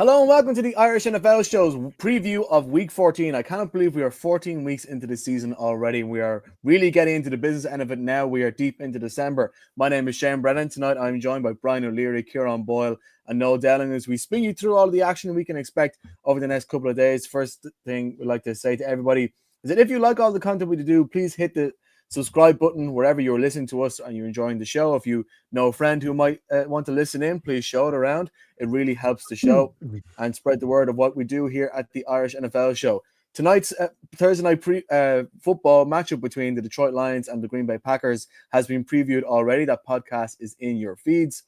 Hello and welcome to the Irish NFL Show's preview of Week 14. I cannot believe we are 14 weeks into the season already. We are really getting into the business end of it now. We are deep into December. My name is Shane Brennan. Tonight I'm joined by Brian O'Leary, Kieran Boyle and Noel Delling as we spin you through all of the action we can expect over the next couple of days. First thing we'd like to say to everybody is that if you like all the content we do, please hit the subscribe button wherever you're listening to us and you're enjoying the show. If you know a friend who might want to listen in, please show it around. It really helps the show and spread the word of what we do here at the Irish NFL Show. Tonight's Thursday night football matchup between the Detroit Lions and the Green Bay Packers has been previewed already. That podcast is in your feeds.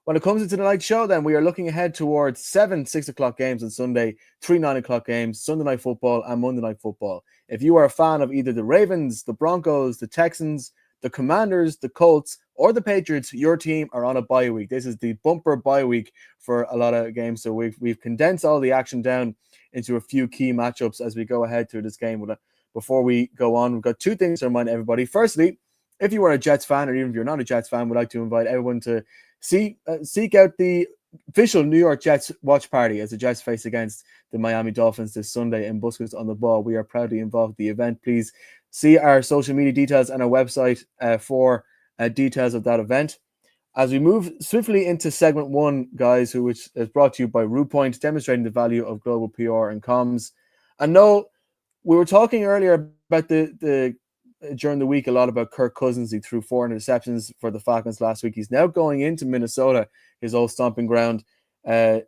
When it comes into the night show, then we are looking ahead towards 7 6 o'clock games on Sunday, 3 9 o'clock games, Sunday night football and Monday night football. If you are a fan of either the Ravens, the Broncos, the Texans, the Commanders, the Colts, or the Patriots, your team are on a bye week. This is the bumper bye week for a lot of games. So we've condensed all the action down into a few key matchups as we go ahead through this game. Before we go on, we've got two things to remind everybody. Firstly, if you are a Jets fan, or even if you're not a Jets fan, we'd like to invite everyone to seek out the official New York Jets watch party as the Jets face against the Miami Dolphins this Sunday in Buskers on the Ball. We are proudly involved in the event. Please see our social media details and our website for details of that event. As we move swiftly into segment one, guys, which is brought to you by RuPoint, demonstrating the value of global PR and comms. And no, we were talking earlier about the during the week a lot about Kirk Cousins. He threw 4 interceptions for the Falcons last week. He's now going into Minnesota, his old stomping ground. This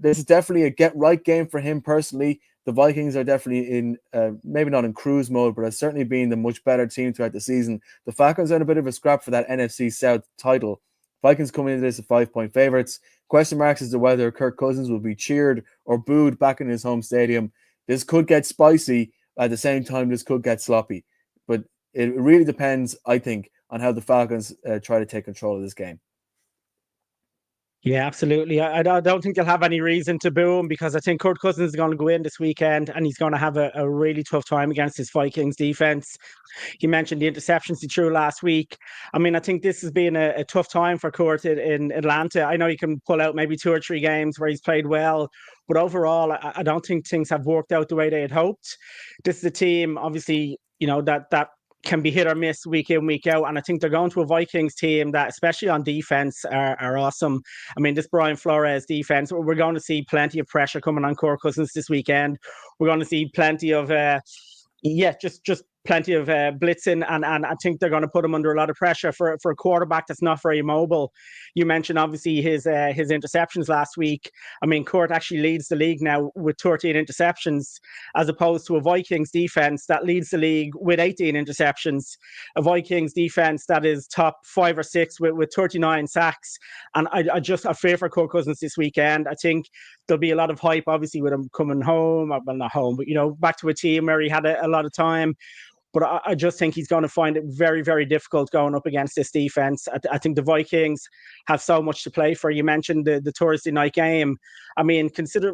is definitely a get-right game for him personally. The Vikings are definitely in, maybe not in cruise mode, but have certainly been the much better team throughout the season. The Falcons are in a bit of a scrap for that NFC South title. Vikings coming into this as 5-point favorites. Question marks as to whether Kirk Cousins will be cheered or booed back in his home stadium. This could get spicy. At the same time, this could get sloppy. But it really depends, I think, on how the Falcons try to take control of this game. Yeah, absolutely. I don't think they'll have any reason to boo him because I think Kirk Cousins is going to go in this weekend and he's going to have a really tough time against his Vikings defense. You mentioned the interceptions he threw last week. I mean, I think this has been a tough time for Kurt in Atlanta. I know he can pull out maybe 2 or 3 games where he's played well, but overall, I don't think things have worked out the way they had hoped. This is a team, obviously, that can be hit or miss week in, week out. And I think they're going to a Vikings team that, especially on defense, are awesome. I mean, this Brian Flores defense, we're going to see plenty of pressure coming on Kirk Cousins this weekend. We're going to see plenty of, just plenty of blitzing, and I think they're going to put him under a lot of pressure for a quarterback that's not very mobile. You mentioned obviously his interceptions last week. I mean, Kurt actually leads the league now with 13 interceptions, as opposed to a Vikings defense that leads the league with 18 interceptions. A Vikings defense that is top 5 or 6 with 39 sacks. And I fear for Kirk Cousins this weekend. I think there'll be a lot of hype, obviously, with him coming home, well, not home, but back to a team where he had a lot of time. But I just think he's going to find it very, very difficult going up against this defense. I think the Vikings have so much to play for. You mentioned the Thursday night game. I mean, consider,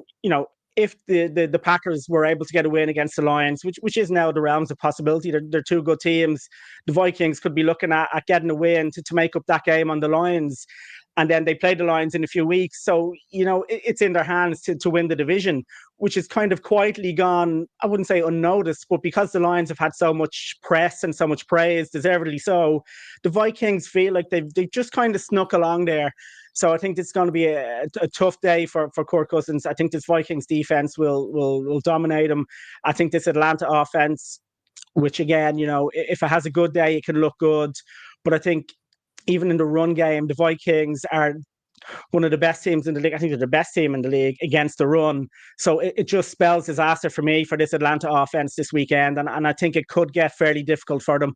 if the Packers were able to get a win against the Lions, which is now the realms of possibility, they're 2 good teams. The Vikings could be looking at getting a win to make up that game on the Lions. And then they play the Lions in a few weeks. So, it's in their hands to win the division, which is kind of quietly gone, I wouldn't say unnoticed, but because the Lions have had so much press and so much praise, deservedly so, the Vikings feel like they've just kind of snuck along there. So I think it's going to be a tough day for Kirk Cousins. I think this Vikings defense will dominate him. I think this Atlanta offense, which again, if it has a good day, it can look good. But I think even in the run game, the Vikings are one of the best teams in the league. I think they're the best team in the league against the run. So it just spells disaster for me for this Atlanta offense this weekend. And I think it could get fairly difficult for them.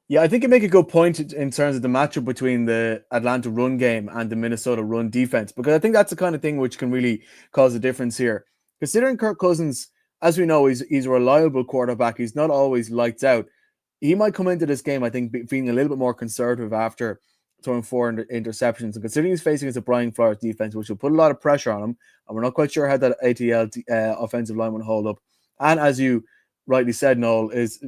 Yeah, I think you make a good point in terms of the matchup between the Atlanta run game and the Minnesota run defense, because I think that's the kind of thing which can really cause a difference here. Considering Kirk Cousins, as we know, he's a reliable quarterback. He's not always lights out. He might come into this game, I think, being a little bit more conservative after throwing 4 interceptions. And considering he's facing against a Brian Flores defense, which will put a lot of pressure on him, and we're not quite sure how that ATL offensive line will hold up. And as you rightly said, Noel, is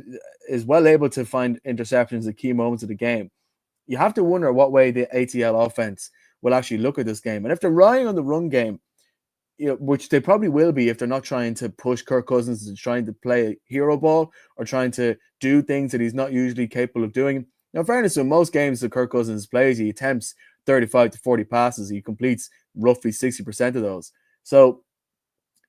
well able to find interceptions at key moments of the game. You have to wonder what way the ATL offense will actually look at this game. And if they're relying on the run game, which they probably will be if they're not trying to push Kirk Cousins and trying to play hero ball or trying to do things that he's not usually capable of doing. Now, in fairness, in most games that Kirk Cousins plays, he attempts 35 to 40 passes. He completes roughly 60% of those. So,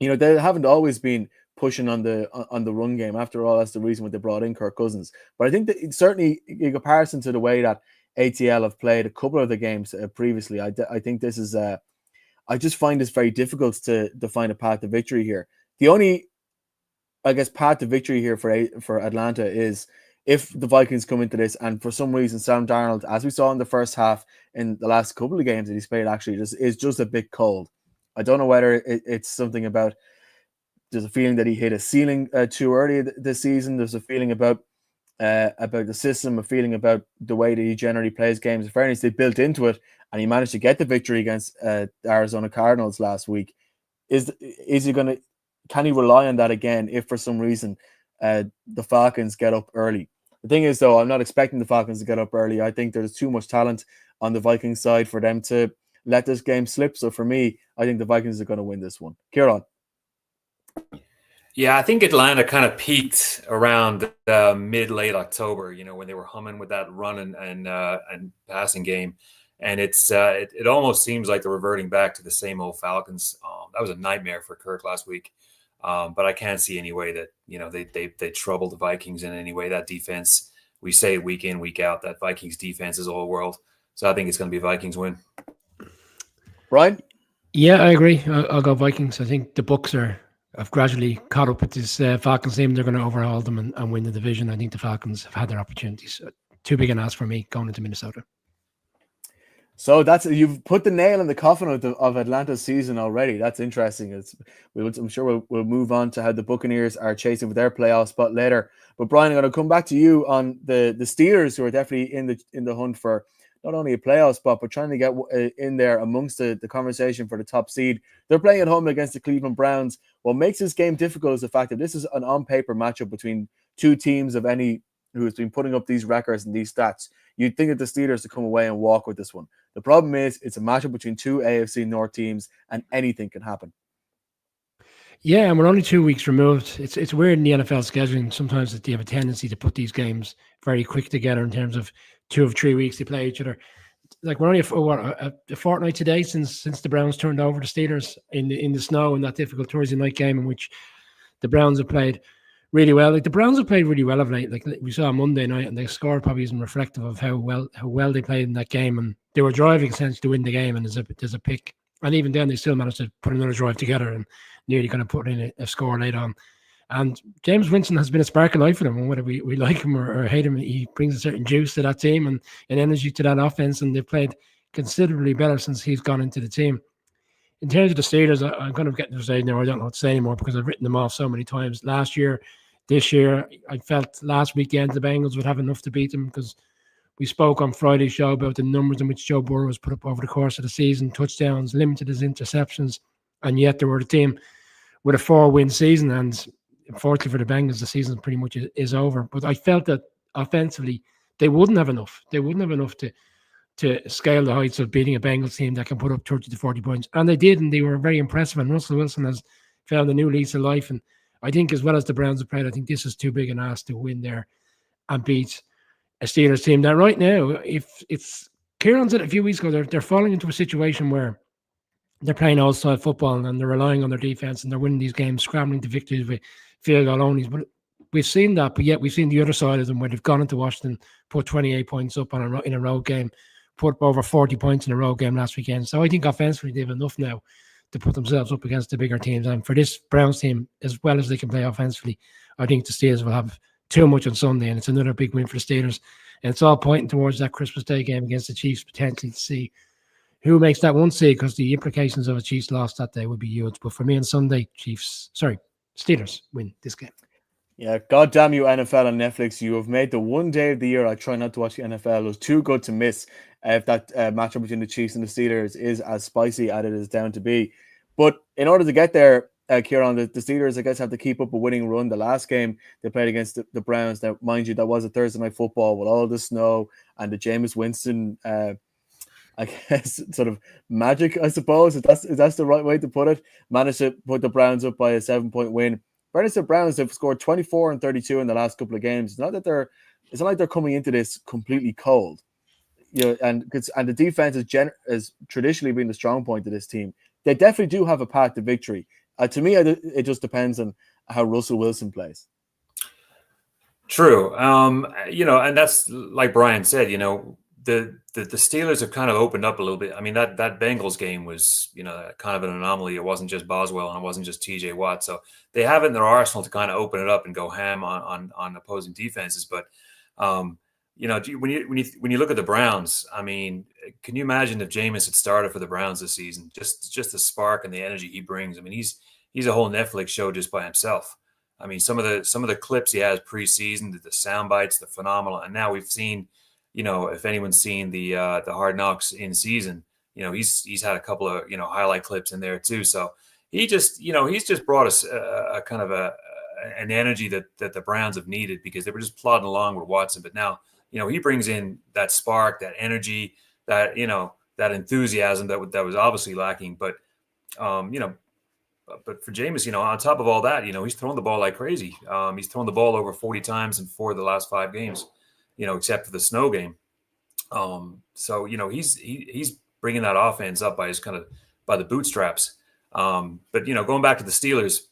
they haven't always been pushing on the run game. After all, that's the reason why they brought in Kirk Cousins. But I think that certainly in comparison to the way that ATL have played a couple of the games previously, I think this is I just find this very difficult to find a path to victory here. The only, I guess, path to victory here for Atlanta is if the Vikings come into this and for some reason Sam Darnold, as we saw in the first half in the last couple of games that he's played, actually is just a bit cold. I don't know whether it's something about, there's a feeling that he hit a ceiling too early this season. There's a feeling about the system, a feeling about the way that he generally plays games. In fairness, they built into it, and he managed to get the victory against the Arizona Cardinals last week. Is he going to? Can he rely on that again if for some reason the Falcons get up early? The thing is, though, I'm not expecting the Falcons to get up early. I think there's too much talent on the Vikings side for them to let this game slip. So for me, I think the Vikings are going to win this one. Kieran. Yeah, I think Atlanta kind of peaked around mid-late October, when they were humming with that run and passing game. And it almost seems like they're reverting back to the same old Falcons. That was a nightmare for Kirk last week. But I can't see any way that, they trouble the Vikings in any way. That defense, we say it week in, week out, that Vikings defense is all world. So I think it's going to be a Vikings win. Brian? Yeah, I agree. I'll go Vikings. I think the Bucs have gradually caught up with this Falcons team. They're going to overhaul them and win the division. I think the Falcons have had their opportunities. Too big an ask for me going into Minnesota. So you've put the nail in the coffin of Atlanta's season already. That's interesting. I'm sure we'll move on to how the Buccaneers are chasing for their playoff spot later. But Brian, I'm going to come back to you on the Steelers, who are definitely in the hunt for not only a playoff spot, but trying to get in there amongst the conversation for the top seed. They're playing at home against the Cleveland Browns. What makes this game difficult is the fact that this is an on-paper matchup between two teams of any who has been putting up these records and these stats. You'd think that the Steelers to come away and walk with this one. The problem is it's a matchup between two AFC North teams, and anything can happen. Yeah, and we're only 2 weeks removed. It's weird in the NFL scheduling sometimes that they have a tendency to put these games very quick together in terms of 2 or 3 weeks they play each other. Like we're only a fortnight today since the Browns turned over the Steelers in the snow in that difficult Thursday night game in which the Browns have played really well. Like the Browns have played really well of late. Like we saw Monday night, and the score probably isn't reflective of how well they played in that game. And they were driving essentially to win the game, and there's a pick. And even then, they still managed to put another drive together and nearly kind of put in a score late on. And James Winston has been a spark of life for them. And whether we like him or hate him, he brings a certain juice to that team and energy to that offense. And they've played considerably better since he's gone into the team. In terms of the Steelers, I'm kind of getting to the stage now I don't know what to say anymore because I've written them off so many times. Last year, this year, I felt last weekend the Bengals would have enough to beat them because we spoke on Friday's show about the numbers in which Joe Burrow was put up over the course of the season, touchdowns, limited his interceptions, and yet they were the team with a 4-win season. And unfortunately for the Bengals, the season pretty much is over. But I felt that offensively, they wouldn't have enough. They wouldn't have enough to scale the heights of beating a Bengals team that can put up 30 to 40 points. And they did, and they were very impressive. And Russell Wilson has found a new lease of life. And I think as well as the Browns have played, I think this is too big an ask to win there and beat a Steelers team that right now, if it's Kieran said a few weeks ago, they're falling into a situation where they're playing all-style football and they're relying on their defense and they're winning these games, scrambling to victories with field goal only. But we've seen that, but yet we've seen the other side of them where they've gone into Washington, put 28 points up in a road game, put up over 40 points in a road game last weekend. So I think offensively they have enough now to put themselves up against the bigger teams. And for this Browns team, as well as they can play offensively, I think the Steelers will have too much on Sunday, and it's another big win for the Steelers. And it's all pointing towards that Christmas Day game against the Chiefs, potentially to see who makes that one seed, because the implications of a Chiefs loss that day would be huge. But for me on Sunday, Steelers win this game. Yeah, God damn you, NFL on Netflix. You have made the one day of the year I try not to watch the NFL. It was too good to miss if that matchup between the Chiefs and the Steelers is as spicy as it is down to be. But in order to get there, Kieran, the Steelers, I guess, have to keep up a winning run. The last game they played against the Browns, now, mind you, that was a Thursday night football with all the snow and the Jameis Winston and I guess, sort of magic, I suppose, if that's the right way to put it. Managed to put the Browns up by a 7-point win. Fairness to Browns, have scored 24 and 32 in the last couple of games. It's not like they're coming into this completely cold. And the defense has traditionally been the strong point of this team. They definitely do have a path to victory. To me, it just depends on how Russell Wilson plays. True. And that's like Brian said, the Steelers have kind of opened up a little bit. I mean, that Bengals game was, kind of an anomaly. It wasn't just Boswell and it wasn't just TJ Watt. So they have it in their arsenal to kind of open it up and go ham on opposing defenses. But, when you look at the Browns, I mean, can you imagine if Jameis had started for the Browns this season? Just the spark and the energy he brings. I mean, he's a whole Netflix show just by himself. I mean, some of the clips he has preseason, the sound bites, they're phenomenal. And now we've seen, if anyone's seen the Hard Knocks in season, he's had a couple of highlight clips in there too. So he's just brought us a kind of an energy that the Browns have needed, because they were just plodding along with Watson. But now, he brings in that spark, that energy, that that enthusiasm that was obviously lacking. But But for Jameis, on top of all that, he's thrown the ball like crazy. He's thrown the ball over 40 times in 4 of the last 5 games, except for the snow game. So he's bringing that offense up by the bootstraps. But going back to the Steelers,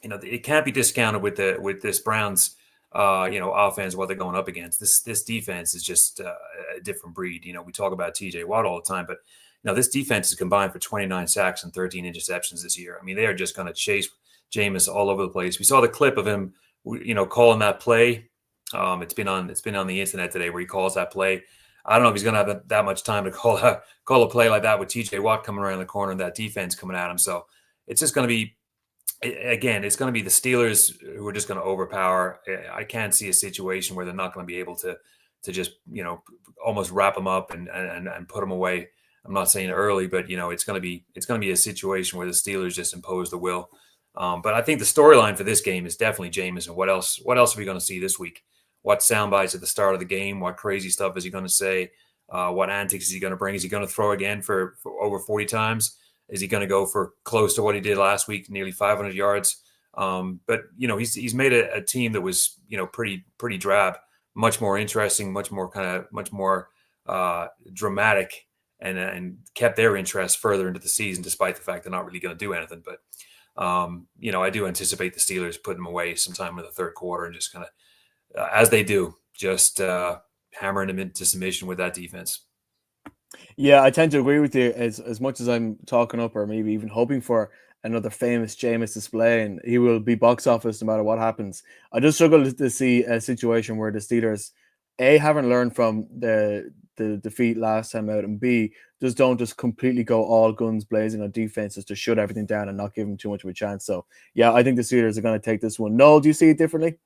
it can't be discounted with this Browns offense, what they're going up against. This defense is just a different breed. We talk about TJ Watt all the time, but this defense is combined for 29 sacks and 13 interceptions this year. I mean, they are just going to chase Jameis all over the place. We saw the clip of him, calling that play. It's been on the internet today where he calls that play. I don't know if he's going to have that much time to call a play like that with TJ Watt coming around the corner and that defense coming at him. So it's just going to be, again, it's going to be the Steelers who are just going to overpower. I can't see a situation where they're not going to be able to just, almost wrap them up and put them away. I'm not saying early, but it's going to be a situation where the Steelers just impose the will. But I think the storyline for this game is definitely Jameis. And what else are we going to see this week? What sound bites at the start of the game? What crazy stuff is he going to say? What antics is he going to bring? Is he going to throw again for over 40 times? Is he going to go for close to what he did last week, nearly 500 yards? But he's made a team that was pretty drab, much more interesting, much more dramatic. And kept their interest further into the season, despite the fact they're not really going to do anything. But, I do anticipate the Steelers putting them away sometime in the third quarter and just kind of, as they do, just hammering them into submission with that defense. Yeah, I tend to agree with you. As much as I'm talking up or maybe even hoping for another famous Jameis display, and he will be box office no matter what happens, I just struggle to see a situation where the Steelers, A, haven't learned from the defeat last time out, and B, don't completely go all guns blazing on defenses to shut everything down and not give them too much of a chance. So yeah, I think the Steelers are going to take this one. Noel, do you see it differently?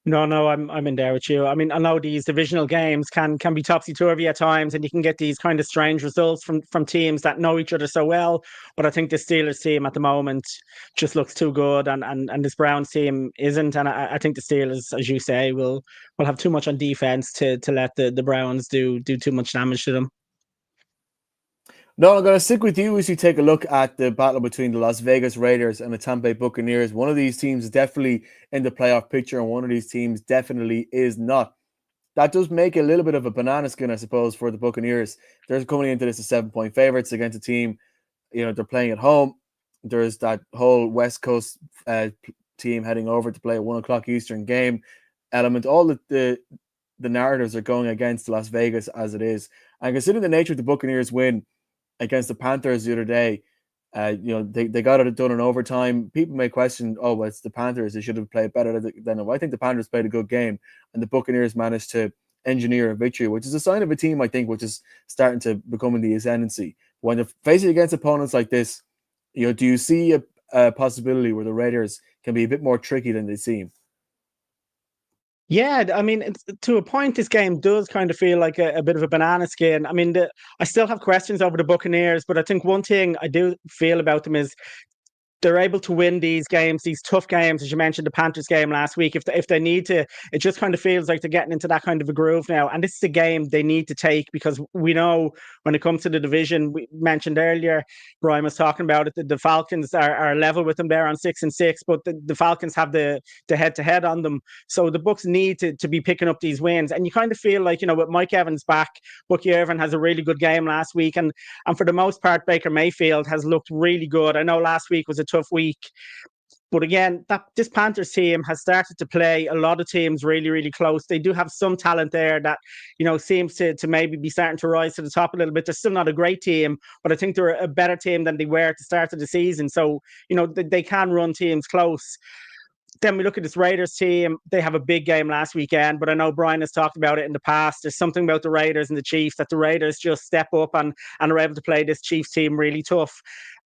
No, I'm in there with you. I mean, I know these divisional games can be topsy-turvy at times, and you can get these kind of strange results from teams that know each other so well. But I think the Steelers team at the moment just looks too good, and this Browns team isn't. And I think the Steelers, as you say, will have too much on defense to let the Browns do too much damage to them. No, I'm going to stick with you as you take a look at the battle between the Las Vegas Raiders and the Tampa Bay Buccaneers. One of these teams is definitely in the playoff picture, and one of these teams definitely is not. That does make a little bit of a banana skin, I suppose, for the Buccaneers. They're coming into this as 7-point favorites against a team, they're playing at home. There's that whole West Coast team heading over to play a 1 o'clock Eastern game element. All the narratives are going against Las Vegas as it is. And considering the nature of the Buccaneers win against the Panthers the other day, they got it done in overtime. People may question, well, it's the Panthers. They should have played better than them. I think the Panthers played a good game, and the Buccaneers managed to engineer a victory, which is a sign of a team, I think, which is starting to become in the ascendancy. When they're facing against opponents like this, do you see a possibility where the Raiders can be a bit more tricky than they seem? Yeah, I mean, to a point, this game does kind of feel like a bit of a banana skin. I mean, I still have questions over the Buccaneers, but I think one thing I do feel about them is they're able to win these games, these tough games, as you mentioned, the Panthers game last week. If they need to, it just kind of feels like they're getting into that kind of a groove now. And this is a game they need to take, because we know when it comes to the division, we mentioned earlier, Brian was talking about it, the Falcons are level with them there on 6-6, but the Falcons have the head-to-head on them. So the Bucs need to be picking up these wins. And you kind of feel like, with Mike Evans back, Bucky Irvin has a really good game last week. And for the most part, Baker Mayfield has looked really good. I know last week was a tough week, but again, this Panthers team has started to play a lot of teams really, really close. They do have some talent there that, seems to maybe be starting to rise to the top a little bit. They're still not a great team, but I think they're a better team than they were at the start of the season. So, they can run teams close. Then we look at this Raiders team. They have a big game last weekend, but I know Brian has talked about it in the past. There's something about the Raiders and the Chiefs, that the Raiders just step up and are able to play this Chiefs team really tough.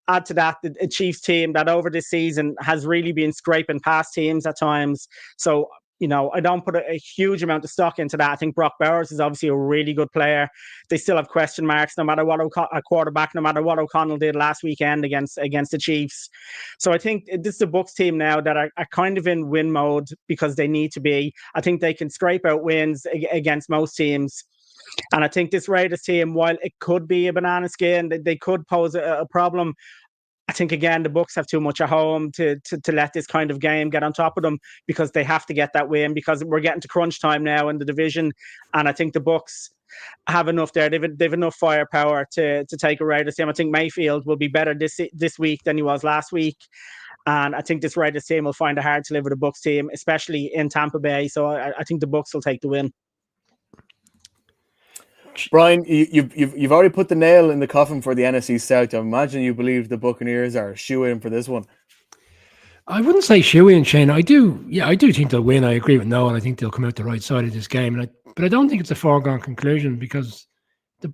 Add to that, the Chiefs team that over this season has really been scraping past teams at times. So, I don't put a huge amount of stock into that. I think Brock Bowers is obviously a really good player. They still have question marks, no matter what a quarterback, no matter what O'Connell did last weekend against the Chiefs. So I think this is a Bucs team now that are kind of in win mode, because they need to be. I think they can scrape out wins against most teams. And I think this Raiders team, while it could be a banana skin, they could pose a problem. I think, again, the Bucs have too much at home to let this kind of game get on top of them, because they have to get that win, because we're getting to crunch time now in the division. And I think the Bucs have enough there. They've enough firepower to take a Raiders team. I think Mayfield will be better this week than he was last week. And I think this Raiders team will find it hard to live with a Bucs team, especially in Tampa Bay. So I think the Bucs will take the win. Brian, you've already put the nail in the coffin for the NFC South. I imagine you believe the Buccaneers are shoe-in for this one. I wouldn't say shoe-in, Shane. I do think they'll win. I agree with Noel. I think they'll come out the right side of this game. But I don't think it's a foregone conclusion, because the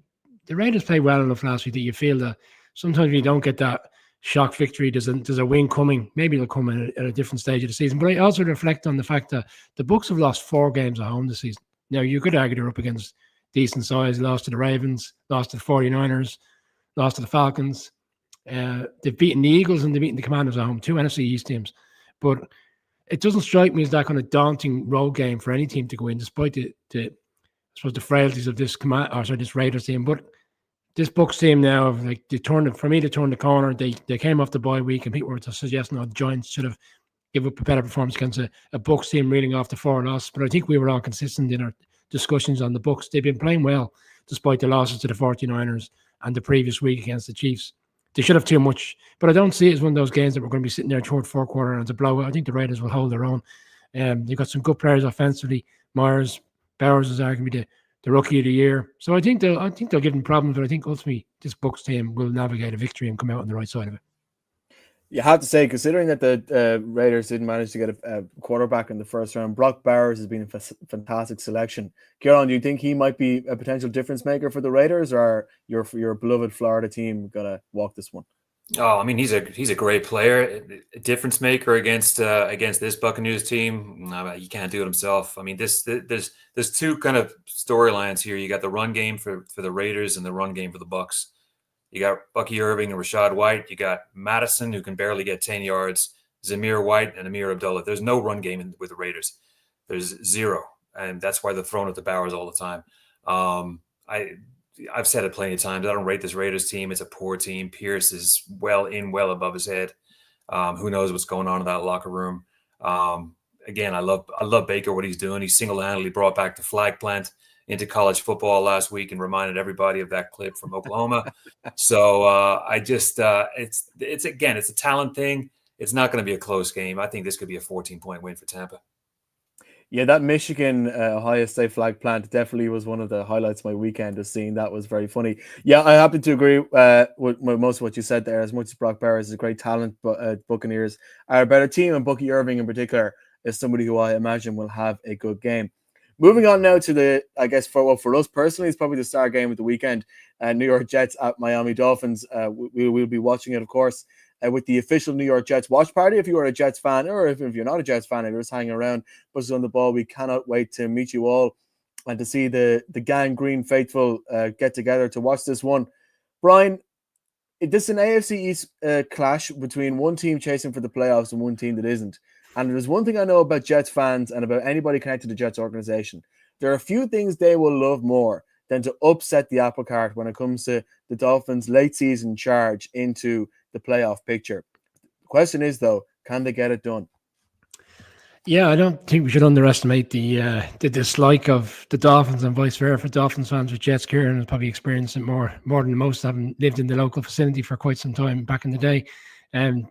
Raiders played well enough last week that you feel that sometimes when you don't get that shock victory, there's a win coming. Maybe it'll come at a different stage of the season. But I also reflect on the fact that the Bucs have lost 4 games at home this season. Now, you could argue they're up against decent size. Lost to the Ravens, lost to the 49ers, lost to the Falcons. They've beaten the Eagles and they've beaten the Commanders at home, 2 NFC East teams. But it doesn't strike me as that kind of daunting road game for any team to go in, despite the frailties of this this Raiders team. But this Bucs team now, they turned the corner. They came off the bye week, and people were suggesting the Giants should have given up a better performance against a Bucs team reeling off the 4 loss. But I think we were all consistent in our discussions on the Bucs. They've been playing well despite the losses to the 49ers and the previous week against the Chiefs. They should have too much, but I don't see it as one of those games that we're going to be sitting there toward 4th quarter and it's a blowout. I think the Raiders will hold their own. They've got some good players offensively. Bowers is arguably the rookie of the year. So I think they'll give them problems, but I think ultimately this Bucs team will navigate a victory and come out on the right side of it. You have to say, considering that the Raiders didn't manage to get a quarterback in the first round, Brock Bowers has been a fantastic selection. Kieran, do you think he might be a potential difference maker for the Raiders, or your beloved Florida team gonna walk this one? Oh, I mean, he's a great player, a difference maker against this Buccaneers team. No, he can't do it himself. I mean, there's 2 kind of storylines here. You got the run game for the Raiders and the run game for the Bucs. You got Bucky Irving and Rashad White. You got Madison, who can barely get 10 yards, Zamir White and Amir Abdullah. There's no run game with the Raiders. There's 0, and that's why they're throwing at the Bowers all the time. I've said it plenty of times. I don't rate this Raiders team. It's a poor team. Pierce is well above his head. Who knows what's going on in that locker room? Again, I love Baker, what he's doing. He single-handedly brought back the flag plant into college football last week and reminded everybody of that clip from Oklahoma. So it's a talent thing. It's not going to be a close game. I think this could be a 14-point win for Tampa. Yeah, that Michigan Ohio State flag plant definitely was one of the highlights of my weekend. Of seeing that was very funny. Yeah, I happen to agree with most of what you said there. As much as Brock Bowers is a great talent, but Buccaneers are a better team, and Bucky Irving in particular is somebody who I imagine will have a good game. Moving on now to for us personally, it's probably the star game of the weekend. New York Jets at Miami Dolphins. We will be watching it, of course, with the official New York Jets watch party. If you are a Jets fan, or if you're not a Jets fan, if you're just hanging around, buzzing on the ball, we cannot wait to meet you all and to see the gang green faithful get together to watch this one. Brian, this is an AFC East clash between one team chasing for the playoffs and one team that isn't. And there's one thing I know about Jets fans and about anybody connected to the Jets organization. There are a few things they will love more than to upset the apple cart when it comes to the Dolphins' late season charge into the playoff picture. The question is, though, can they get it done? Yeah, I don't think we should underestimate the dislike of the Dolphins and vice versa for Dolphins fans with Jets. Kieran has probably experienced it more than most, having lived in the local vicinity for quite some time back in the day.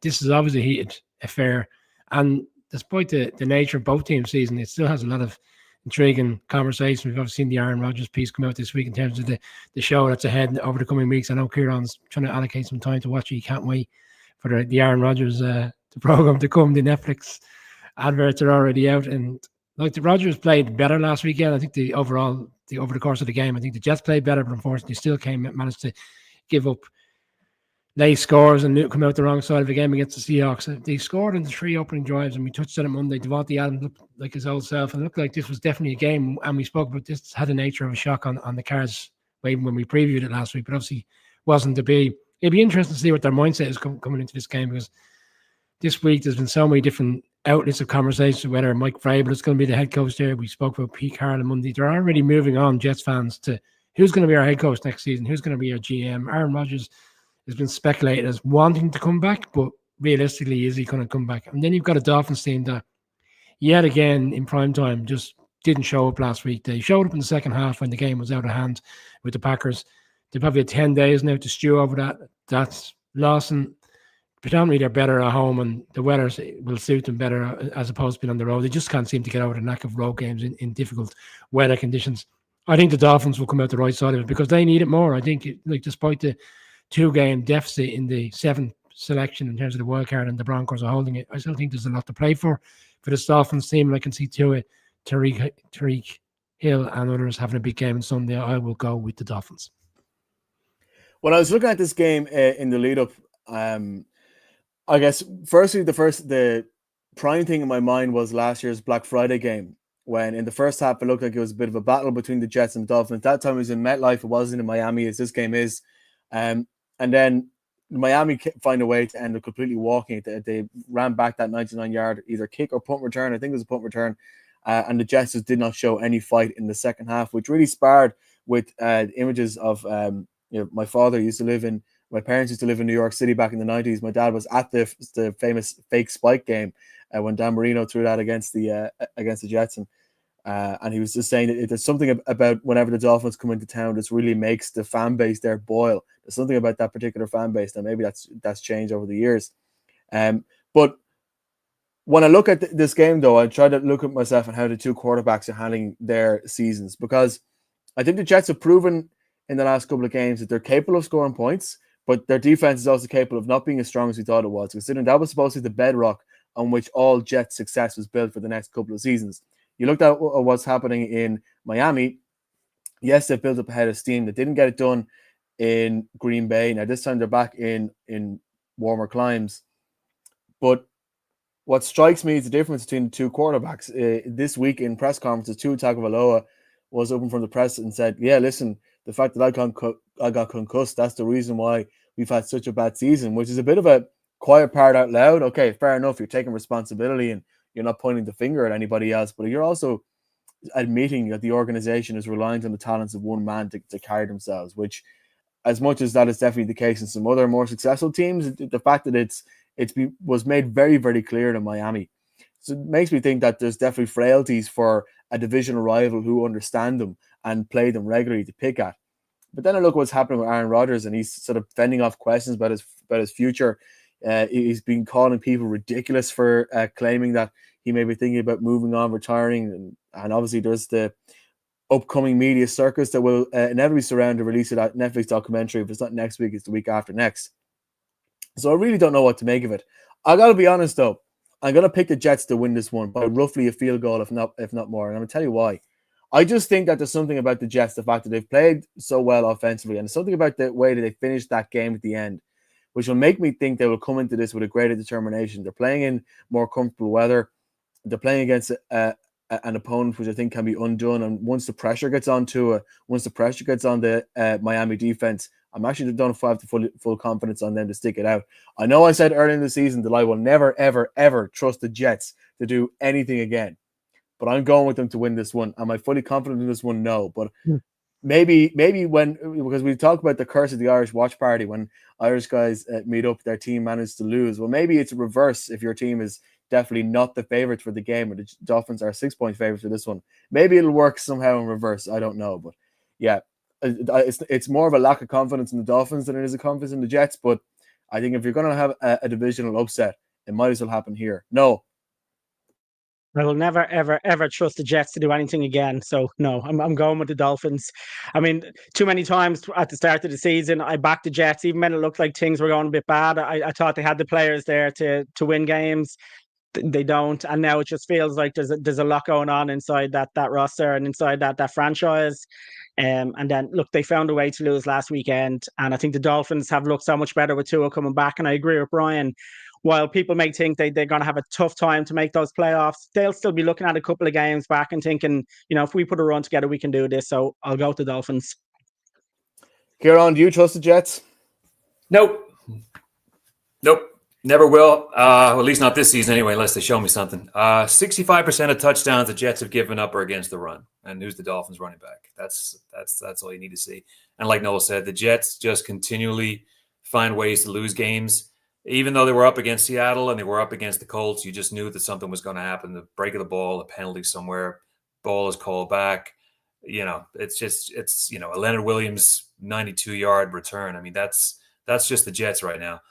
This is obviously a heated affair. And despite the nature of both teams' season, it still has a lot of intriguing conversation. We've obviously seen the Aaron Rodgers piece come out this week in terms of the show that's ahead over the coming weeks. I know Kieran's trying to allocate some time to watch it. He can't wait for the Aaron Rodgers the program to come. The Netflix adverts are already out, and like the Rodgers played better last weekend. I think over the course of the game, I think the Jets played better, but unfortunately still managed to give up late scores and come out the wrong side of the game against the Seahawks. They scored in the 3 opening drives, and we touched on it Monday. Devontae Adams looked like his old self, and it looked like this was definitely a game. And we spoke about this had the nature of a shock on the cards even when we previewed it last week, but obviously wasn't to be. It'd be interesting to see what their mindset is coming into this game, because this week there's been so many different outlets of conversation whether Mike Vrabel is going to be the head coach there. We spoke about Pete Carroll on Monday. They're already moving on, Jets fans, to who's going to be our head coach next season, who's going to be our GM. Aaron Rodgers has been speculated as wanting to come back, but realistically, is he going to come back? And then you've got a Dolphins team that, yet again, in prime time, just didn't show up last week. They showed up in the second half when the game was out of hand with the Packers. They probably had 10 days now to stew over that. That's Lawson. Predominantly, they're better at home, and the weather will suit them better as opposed to being on the road. They just can't seem to get over the knack of road games in difficult weather conditions. I think the Dolphins will come out the right side of it because they need it more. I think, despite the 2-game deficit in the 7th selection in terms of the wild card, and the Broncos are holding it, I still think there's a lot to play for this Dolphins team. And I can see Tyreek Hill and others having a big game on Sunday. I will go with the Dolphins. When I was looking at this game in the lead up, I guess firstly, the prime thing in my mind was last year's Black Friday game, when in the first half it looked like it was a bit of a battle between the Jets and the Dolphins. That time it was in MetLife. It wasn't in Miami as this game is. And then Miami find a way to end up completely walking it. They ran back that 99-yard either kick or punt return. I think it was a punt return. And the Jets just did not show any fight in the second half, which really sparred with images of my father used to live in. My parents used to live in New York City back in the 90s. My dad was at the famous fake spike game when Dan Marino threw that against the Jets. And he was just saying that there's something about whenever the Dolphins come into town, this really makes the fan base there boil. There's something about that particular fan base that maybe that's changed over the years. But when I look at this game, though, I try to look at myself and how the two quarterbacks are handling their seasons, because I think the Jets have proven in the last couple of games that they're capable of scoring points, but their defense is also capable of not being as strong as we thought it was, considering that was supposed to be the bedrock on which all Jets success was built for the next couple of seasons. You looked at what's happening in Miami. Yes, they've built up a head of steam. They didn't get it done in Green Bay. Now, this time they're back in warmer climes. But what strikes me is the difference between the two quarterbacks. This week in press conferences, Tua Tagovailoa was open from the press and said, yeah, listen, the fact that I got concussed, that's the reason why we've had such a bad season, which is a bit of a quiet part out loud. Okay, fair enough. You're taking responsibility and you're not pointing the finger at anybody else, but you're also admitting that the organization is reliant on the talents of one man to carry themselves, which, as much as that is definitely the case in some other more successful teams, the fact that was made very, very clear in Miami. So it makes me think that there's definitely frailties for a divisional rival who understand them and play them regularly to pick at. But then I look at what's happening with Aaron Rodgers, and he's sort of fending off questions about his future. He's been calling people ridiculous for claiming that he may be thinking about moving on, retiring, and obviously there's the upcoming media circus that will inevitably surround the release of that Netflix documentary. If it's not next week, it's the week after next. So I really don't know what to make of it. I got to be honest, though. I'm going to pick the Jets to win this one by roughly a field goal, if not more. And I'm going to tell you why. I just think that there's something about the Jets, the fact that they've played so well offensively, and there's something about the way that they finished that game at the end, which will make me think they will come into this with a greater determination. They're playing in more comfortable weather. They're playing against a an opponent which I think can be undone. And once the pressure gets on the Miami defense, I'm actually don't have the full confidence on them to stick it out. I know I said early in the season that I will never, ever, ever trust the Jets to do anything again, but I'm going with them to win this one. Am I fully confident in this one? No, but maybe because we talk about the curse of the Irish watch party when Irish guys meet up, their team managed to lose. Well, maybe it's a reverse if your team is definitely not the favorites for the game, and the Dolphins are 6-point favorites for this one. Maybe it'll work somehow in reverse. I don't know, but yeah. It's more of a lack of confidence in the Dolphins than it is a confidence in the Jets. But I think if you're going to have a divisional upset, it might as well happen here. No, I will never, ever, ever trust the Jets to do anything again. So no, I'm going with the Dolphins. I mean, too many times at the start of the season, I backed the Jets, even when it looked like things were going a bit bad. I thought they had the players there to win games. They don't, and now it just feels like there's a lot going on inside that roster and inside that franchise. And then look, they found a way to lose last weekend, and I think the Dolphins have looked so much better with Tua coming back. And I agree with Brian. While people may think they're going to have a tough time to make those playoffs, they'll still be looking at a couple of games back and thinking, if we put a run together, we can do this. So I'll go with the Dolphins. Kieran, do you trust the Jets? Nope. Never will. At least not this season anyway, unless they show me something. 65% of touchdowns the Jets have given up are against the run. And who's the Dolphins running back? That's all you need to see. And like Noel said, the Jets just continually find ways to lose games. Even though they were up against Seattle and they were up against the Colts, you just knew that something was going to happen. The break of the ball, a penalty somewhere, ball is called back. It's a Leonard Williams 92-yard return. I mean, that's just the Jets right now.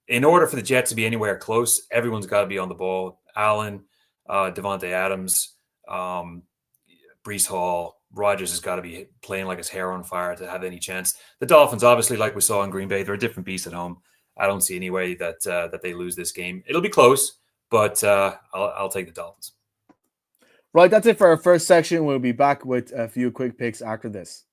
In order for the Jets to be anywhere close, everyone's got to be on the ball. Allen, Devontae Adams, Breece Hall, Rodgers has got to be playing like his hair on fire to have any chance. The Dolphins, obviously, like we saw in Green Bay, they're a different beast at home. I don't see any way that they lose this game. It'll be close, but I'll take the Dolphins. Right, that's it for our first section. We'll be back with a few quick picks after this.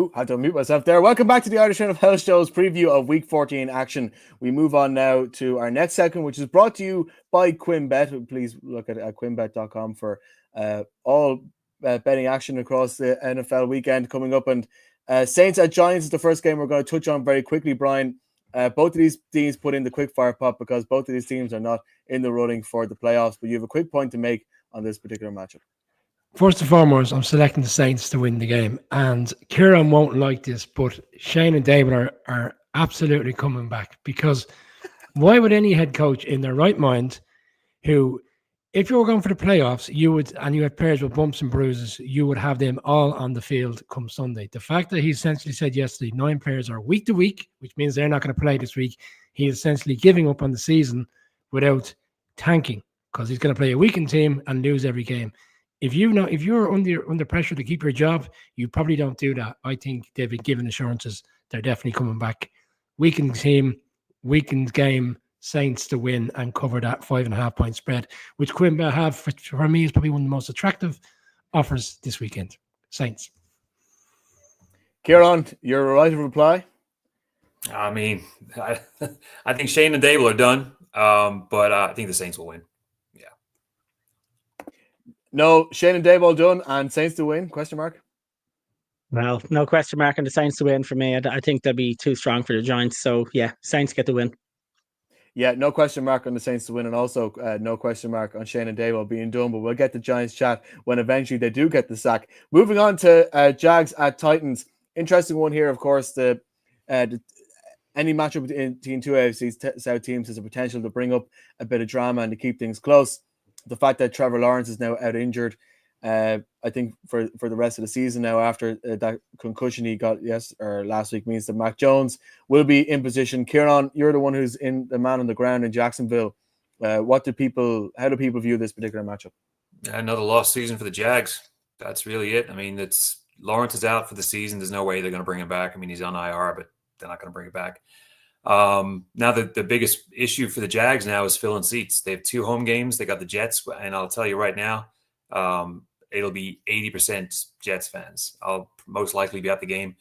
Ooh, had to unmute myself there. Welcome back to the Irish NFL Show's preview of Week 14 action. We move on now to our next segment, which is brought to you by QuimBet. Please look at quimbet.com for all betting action across the NFL weekend coming up. And Saints at Giants is the first game we're going to touch on very quickly, Brian. Both of these teams put in the quick fire pop because both of these teams are not in the running for the playoffs. But you have a quick point to make on this particular matchup. First and foremost, I'm selecting the Saints to win the game. And Kieran won't like this, but Shane and David are absolutely coming back, because why would any head coach in their right mind who, if you were going for the playoffs, you had players with bumps and bruises, you would have them all on the field come Sunday. The fact that he essentially said yesterday 9 players are week to week, which means they're not going to play this week, he is essentially giving up on the season without tanking, because he's going to play a weakened team and lose every game. If you're under pressure to keep your job, you probably don't do that. I think they've been given assurances they're definitely coming back. Weakened team, weakened game, Saints to win and cover that 5.5 point spread, which QuimBet have for me is probably one of the most attractive offers this weekend. Saints. Kieran, your right of reply. I mean, I think Shane and Dable are done, but I think the Saints will win. No, Shane and Dave all done, and Saints to win? Question mark. Well, no question mark on the Saints to win for me. I think they'll be too strong for the Giants. So yeah, Saints get the win. Yeah, no question mark on the Saints to win, and also no question mark on Shane and Dave all being done. But we'll get the Giants chat when eventually they do get the sack. Moving on to Jags at Titans. Interesting one here, of course. The any matchup between two AFC South teams has the potential to bring up a bit of drama and to keep things close. The fact that Trevor Lawrence is now out injured, I think for the rest of the season now after that concussion he got last week, means that Mac Jones will be in position. Kieran, you're the one who's the man on the ground in Jacksonville. How do people view this particular matchup? Another lost season for the Jags. That's really it. I mean, Lawrence is out for the season. There's no way they're going to bring him back. I mean, he's on IR, but they're not going to bring it back. Now the biggest issue for the Jags now is filling seats. They have 2 home games. They got the Jets, and I'll tell you right now, it'll be 80% Jets fans. I'll most likely be at the game.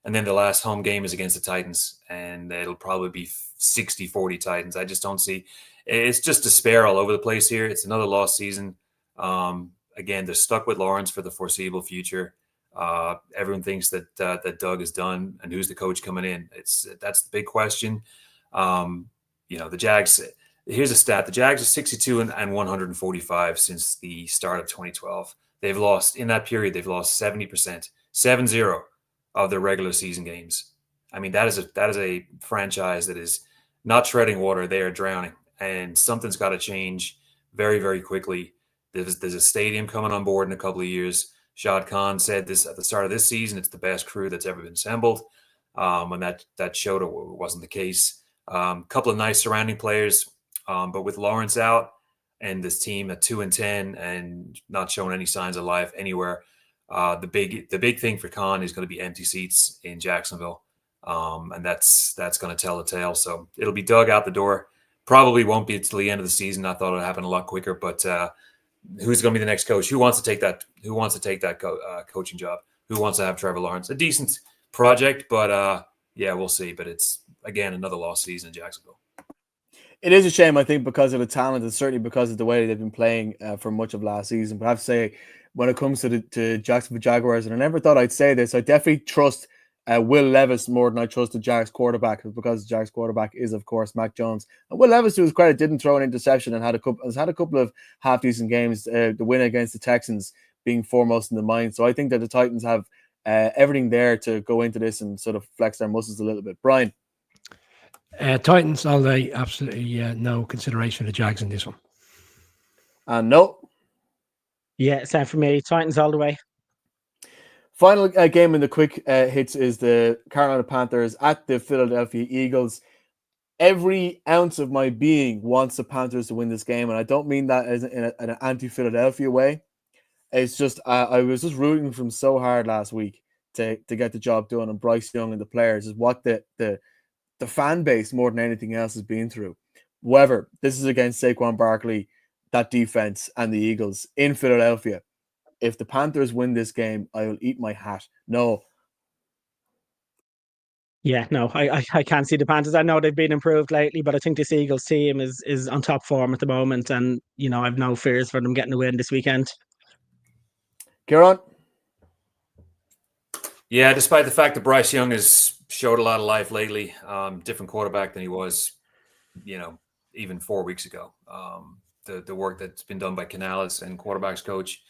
And then the last home game is against the Titans, and it'll probably be 60-40 Titans. I just don't see. It's just despair all over the place here. It's another lost season. Again, they're stuck with Lawrence for the foreseeable future. Everyone thinks that Doug is done, and who's the coach coming in? That's the big question. The Jags. Here's a stat: the Jags are 62 and 145 since the start of 2012. They've lost in that period. They've lost 70%, 7-0 of their regular season games. I mean, that is a franchise that is not treading water; they are drowning, and something's got to change very, very quickly. There's a stadium coming on board in a couple of years. Shad Khan said this at the start of this season. It's the best crew that's ever been assembled. And that showed it wasn't the case. Couple of nice surrounding players, but with Lawrence out and this team at 2-10 and not showing any signs of life anywhere, the big thing for Khan is going to be empty seats in Jacksonville, and that's going to tell the tale. So it'll be Doug out the door. Probably won't be until the end of the season. I thought it would happen a lot quicker, but. Who's going to be the next coach? Who wants to take that? Who wants to take that coaching job? Who wants to have Trevor Lawrence? A decent project, but we'll see. But it's again another lost season in Jacksonville. It is a shame, I think, because of the talent and certainly because of the way they've been playing for much of last season. But I have to say, when it comes to Jacksonville Jaguars, and I never thought I'd say this, I definitely trust Will Levis more than I trust the Jags quarterback, because the Jags quarterback is, of course, Mac Jones. And Will Levis, to his credit, didn't throw an interception and has had a couple of half-decent games, the win against the Texans being foremost in the mind. So I think that the Titans have everything there to go into this and sort of flex their muscles a little bit. Brian? Titans all day, absolutely no consideration for the Jags in this one. No? Yeah, same for me. Titans all the way. Final game in the quick hits is the Carolina Panthers at the Philadelphia Eagles. Every ounce of my being wants the Panthers to win this game, and I don't mean that as in an anti-Philadelphia way. It's just I was just rooting for them so hard last week to get the job done, and Bryce Young and the players is what the fan base more than anything else has been through. However, this is against Saquon Barkley, that defense, and the Eagles in Philadelphia. If the Panthers win this game, I will eat my hat. No. Yeah, no, I can't see the Panthers. I know they've been improved lately, but I think this Eagles team is on top form at the moment, and I've no fears for them getting a win this weekend. Kieran? Yeah, despite the fact that Bryce Young has showed a lot of life lately, different quarterback than he was, even 4 weeks ago. The work that's been done by Canales and quarterbacks coach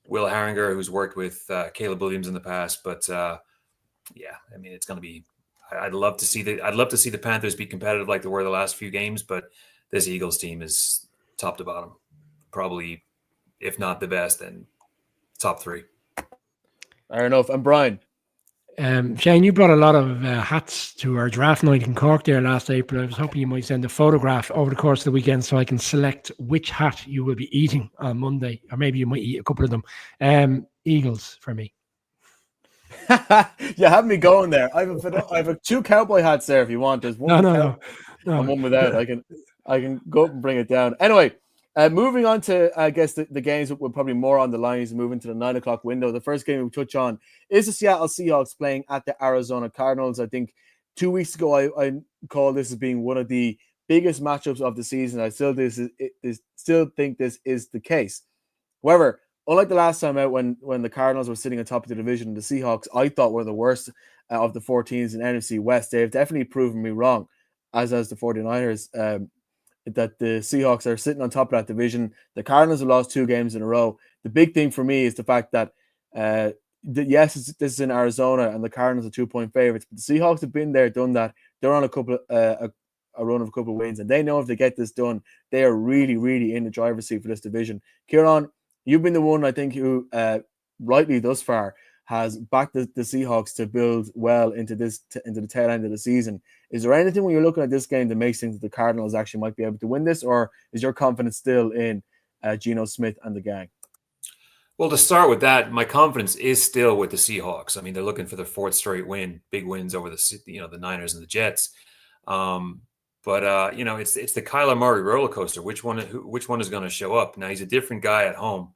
Will Harringer, who's worked with Caleb Williams in the past, but I mean, it's going to be. I'd love to see the Panthers be competitive like they were the last few games, but this Eagles team is top to bottom, probably, if not the best, then top 3. Fair enough. And Brian? Shane, you brought a lot of hats to our draft night in Cork there last April. I was hoping you might send a photograph over the course of the weekend so I can select which hat you will be eating on Monday, or maybe you might eat a couple of them. Eagles for me. You have me going there. I have 2 cowboy hats there if you want. There's one no. And one without. I can go up and bring it down. Anyway, moving on to, I guess, the games that were probably more on the lines and moving to the 9 o'clock window. The first game we touch on is the Seattle Seahawks playing at the Arizona Cardinals. I think 2 weeks ago I called this as being one of the biggest matchups of the season. I still think this is the case. However, unlike the last time out when the Cardinals were sitting on top of the division, the Seahawks I thought were the worst of the 4 teams in NFC West. They've definitely proven me wrong, as the 49ers. That the Seahawks are sitting on top of that division. The Cardinals have lost 2 games in a row. The big thing for me is the fact that, yes, this is in Arizona and the Cardinals are 2-point favorites, but the Seahawks have been there, done that. they're on a run of a couple of wins, and they know if they get this done, they are really, really in the driver's seat for this division. Kieran, you've been the one, I think, who rightly thus far has backed the Seahawks to build well into the tail end of the season. Is there anything when you're looking at this game that makes think that the Cardinals actually might be able to win this, or is your confidence still in Geno Smith and the gang? Well, to start with that, my confidence is still with the Seahawks. I mean, they're looking for their fourth straight win, big wins over the Niners and the Jets. But it's the Kyler Murray roller coaster. Which one is going to show up? Now, he's a different guy at home.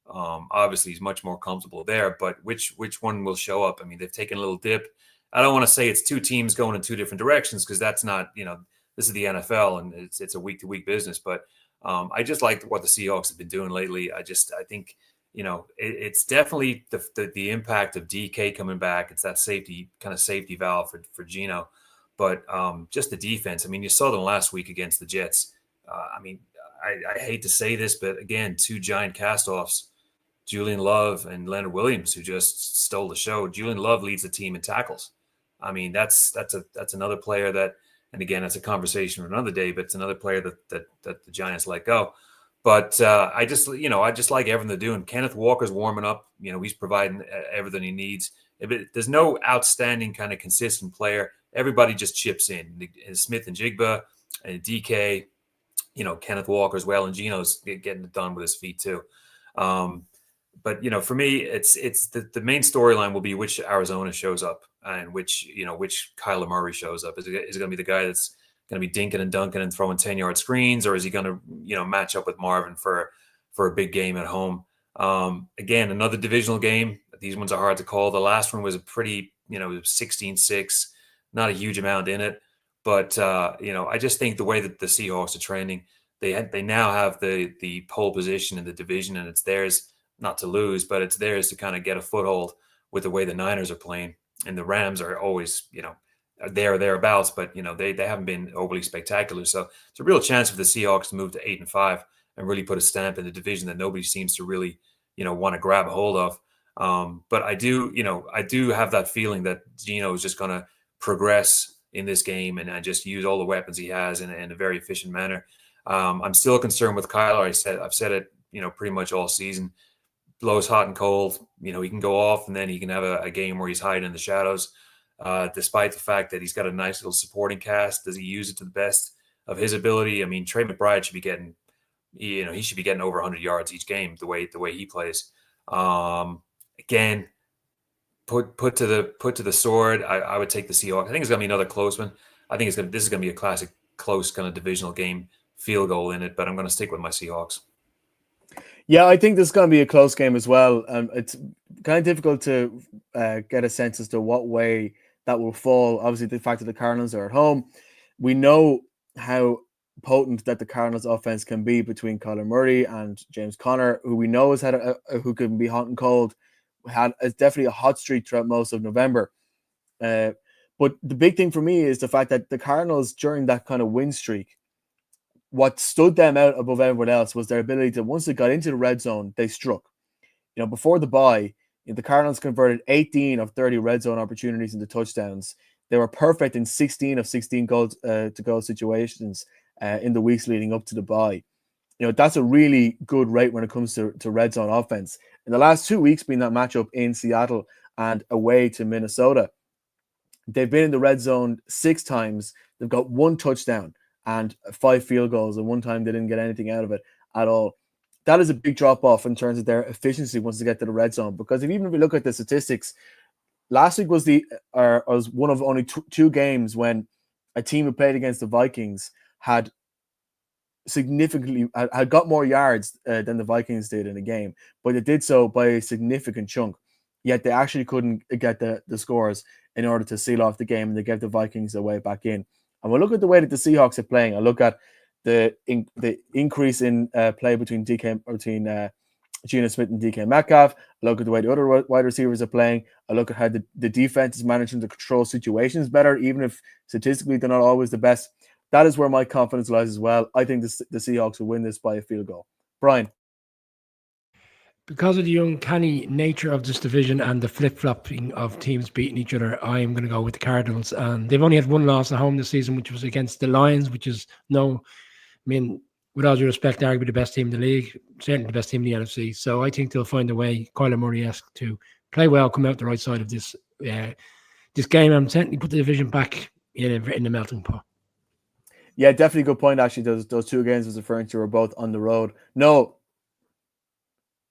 Obviously, he's much more comfortable there. But which one will show up? I mean, they've taken a little dip. I don't want to say it's two teams going in two different directions, because that's not, this is the NFL and it's a week to week business. But I just like what the Seahawks have been doing lately. I think it's definitely the impact of DK coming back. It's that safety valve for Geno. But just the defense. I mean, you saw them last week against the Jets. I hate to say this, but again, two giant castoffs, Julian Love and Leonard Williams, who just stole the show. Julian Love leads the team in tackles. I mean, that's another player that, and again, that's a conversation for another day, but it's another player that the Giants let go. But I just like everything they're doing. Kenneth Walker's warming up. He's providing everything he needs. There's no outstanding kind of consistent player. Everybody just chips in. Smith and Jigba and DK, Kenneth Walker as well, and Geno's getting it done with his feet too. But for me, it's the main storyline will be which Arizona shows up and which Kyler Murray shows up. Is it going to be the guy that's going to be dinking and dunking and throwing 10-yard screens, or is he going to match up with Marvin for a big game at home? Again, another divisional game. These ones are hard to call. The last one was a pretty 16-6, not a huge amount in it, but I just think the way that the Seahawks are trending, they now have the pole position in the division, and it's theirs not to lose, but it's theirs to kind of get a foothold with the way the Niners are playing. And the Rams are always, there or thereabouts, but they haven't been overly spectacular. So it's a real chance for the Seahawks to move to 8-5 and really put a stamp in the division that nobody seems to really, want to grab a hold of. But I do have that feeling that Geno is just going to progress in this game and just use all the weapons he has in a very efficient manner. I'm still concerned with Kyler. I've said it, pretty much all season. Blows hot and cold. He can go off and then he can have a game where he's hiding in the shadows. Despite the fact that he's got a nice little supporting cast, does he use it to the best of his ability? I mean, Trey McBride should be getting, he should be getting over 100 yards each game the way he plays. Again, put to the sword. I would take the Seahawks. I think it's gonna be another close one. I think this is gonna be a classic close kind of divisional game, field goal in it. But I'm gonna stick with my Seahawks. Yeah, I think this is going to be a close game as well. It's kind of difficult to get a sense as to what way that will fall. Obviously, the fact that the Cardinals are at home, we know how potent that the Cardinals offense can be between Kyler Murray and James Conner, who we know has had who can be hot and cold. It's definitely a hot streak throughout most of November. But the big thing for me is the fact that the Cardinals, during that kind of win streak, what stood them out above everyone else was their ability to, once they got into the red zone, they struck. Before the bye, the Cardinals converted 18 of 30 red zone opportunities into touchdowns. They were perfect in 16 of 16 goals to goal situations in the weeks leading up to the bye. That's a really good rate when it comes to red zone offense. In the last 2 weeks, being that matchup in Seattle and away to Minnesota, they've been in the red zone 6 times. They've got 1 touchdown and 5 field goals, and 1 time they didn't get anything out of it at all. That is a big drop-off in terms of their efficiency once they get to the red zone, because if you look at the statistics, last week was one of only 2 games when a team who played against the Vikings had got more yards than the Vikings did in a game, but they did so by a significant chunk, yet they actually couldn't get the scores in order to seal off the game, and they gave the Vikings a way back in. And we'll look at the way that the Seahawks are playing. I look at the increase in play between Geno Smith and DK Metcalf. I look at the way the other wide receivers are playing. I look at how the defense is managing to control situations better, even if statistically they're not always the best. That is where my confidence lies as well. I think the Seahawks will win this by a field goal. Brian. Because of the uncanny nature of this division and the flip-flopping of teams beating each other, I am going to go with the Cardinals. And they've only had one loss at home this season, which was against the Lions, which is with all due respect, arguably the best team in the league, certainly the best team in the NFC. So I think they'll find a way, Kyler Murray-esque, to play well, come out the right side of this game, and certainly put the division back in the melting pot. Yeah, definitely good point. Actually, those two games I was referring to were both on the road. No.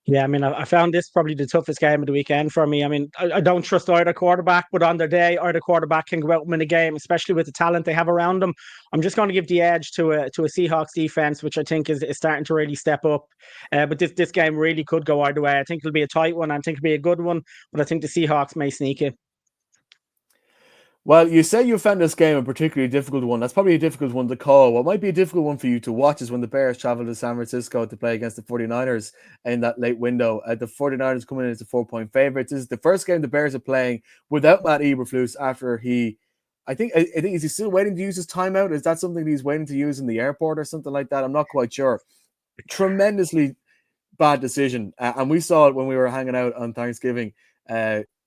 Yeah, I mean, I found this probably the toughest game of the weekend for me. I mean, I don't trust either quarterback, but on their day, either quarterback can go out and win a game, especially with the talent they have around them. I'm just going to give the edge to a Seahawks defense, which I think is starting to really step up. But this game really could go either way. I think it'll be a tight one. I think it'll be a good one, but I think the Seahawks may sneak it. Well, you say you found this game a particularly difficult one. That's probably a difficult one to call. What might be a difficult one for you to watch is when the Bears travel to San Francisco to play against the 49ers in that late window. The 49ers coming in as a 4-point favorites. This is the first game the Bears are playing without Matt Eberflus after I think is he still waiting to use his timeout? Is that something he's waiting to use in the airport or something like that? I'm not quite sure. Tremendously bad decision. And we saw it when we were hanging out on Thanksgiving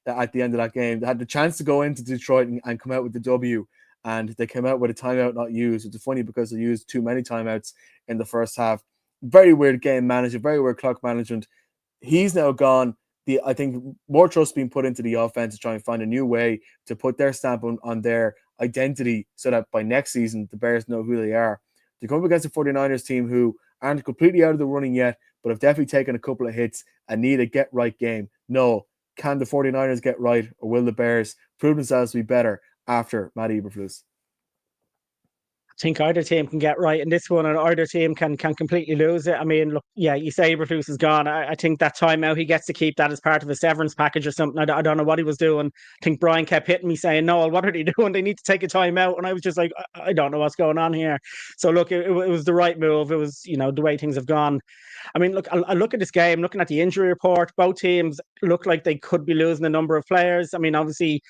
at the end of that game. They had the chance to go into Detroit and come out with the W, and they came out with a timeout not used. It's funny because they used too many timeouts in the first half. Very weird game management, very weird clock management. He's now gone. I think more trust being put into the offense to try and find a new way to put their stamp on their identity so that by next season, the Bears know who they are. They come up against the 49ers team who aren't completely out of the running yet, but have definitely taken a couple of hits and need a get-right game. No. Can the 49ers get right, or will the Bears prove themselves to be better after Matt Eberflus? I think either team can get right in this one, and either team can completely lose it. I mean, look, yeah, you say Eberflus is gone. I think that timeout, he gets to keep that as part of a severance package or something. I don't know what he was doing. I think Brian kept hitting me saying, "Noel, what are they doing? They need to take a timeout." And I was just like, I don't know what's going on here. So look, it was the right move. It was, the way things have gone. I mean, look, I look at this game, looking at the injury report, both teams look like they could be losing a number of players. I mean, obviously,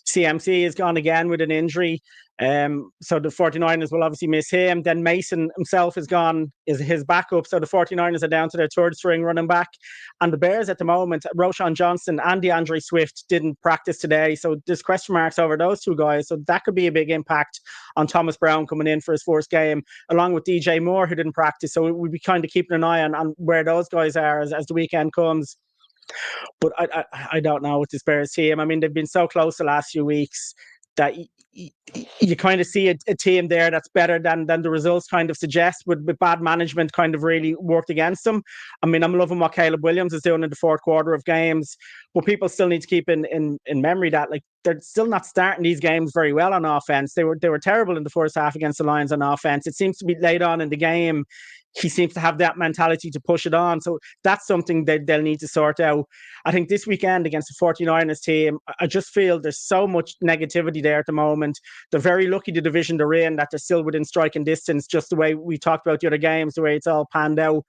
CMC is gone again with an injury. So the 49ers will obviously miss him. Then Mason himself is gone, is his backup. So the 49ers are down to their third string running back. And the Bears at the moment, Roshan Johnson and DeAndre Swift didn't practice today. So there's question marks over those two guys. So that could be a big impact on Thomas Brown coming in for his first game, along with DJ Moore, who didn't practice. So we'll be kind of keeping an eye on where those guys are as the weekend comes. But I don't know with this Bears team. I mean, they've been so close the last few weeks that you kind of see a team there that's better than the results kind of suggest, with bad management kind of really worked against them. I mean, I'm loving what Caleb Williams is doing in the fourth quarter of games, but people still need to keep in memory that, like, they're still not starting these games very well on offense. They were terrible in the first half against the Lions on offense. It seems to be late on in the game, he seems to have that mentality to push it on. So that's something that they'll need to sort out. I think this weekend against the 49ers team, I just feel there's so much negativity there at the moment. They're very lucky the division they're in, that they're still within striking distance, just the way we talked about the other games, the way it's all panned out.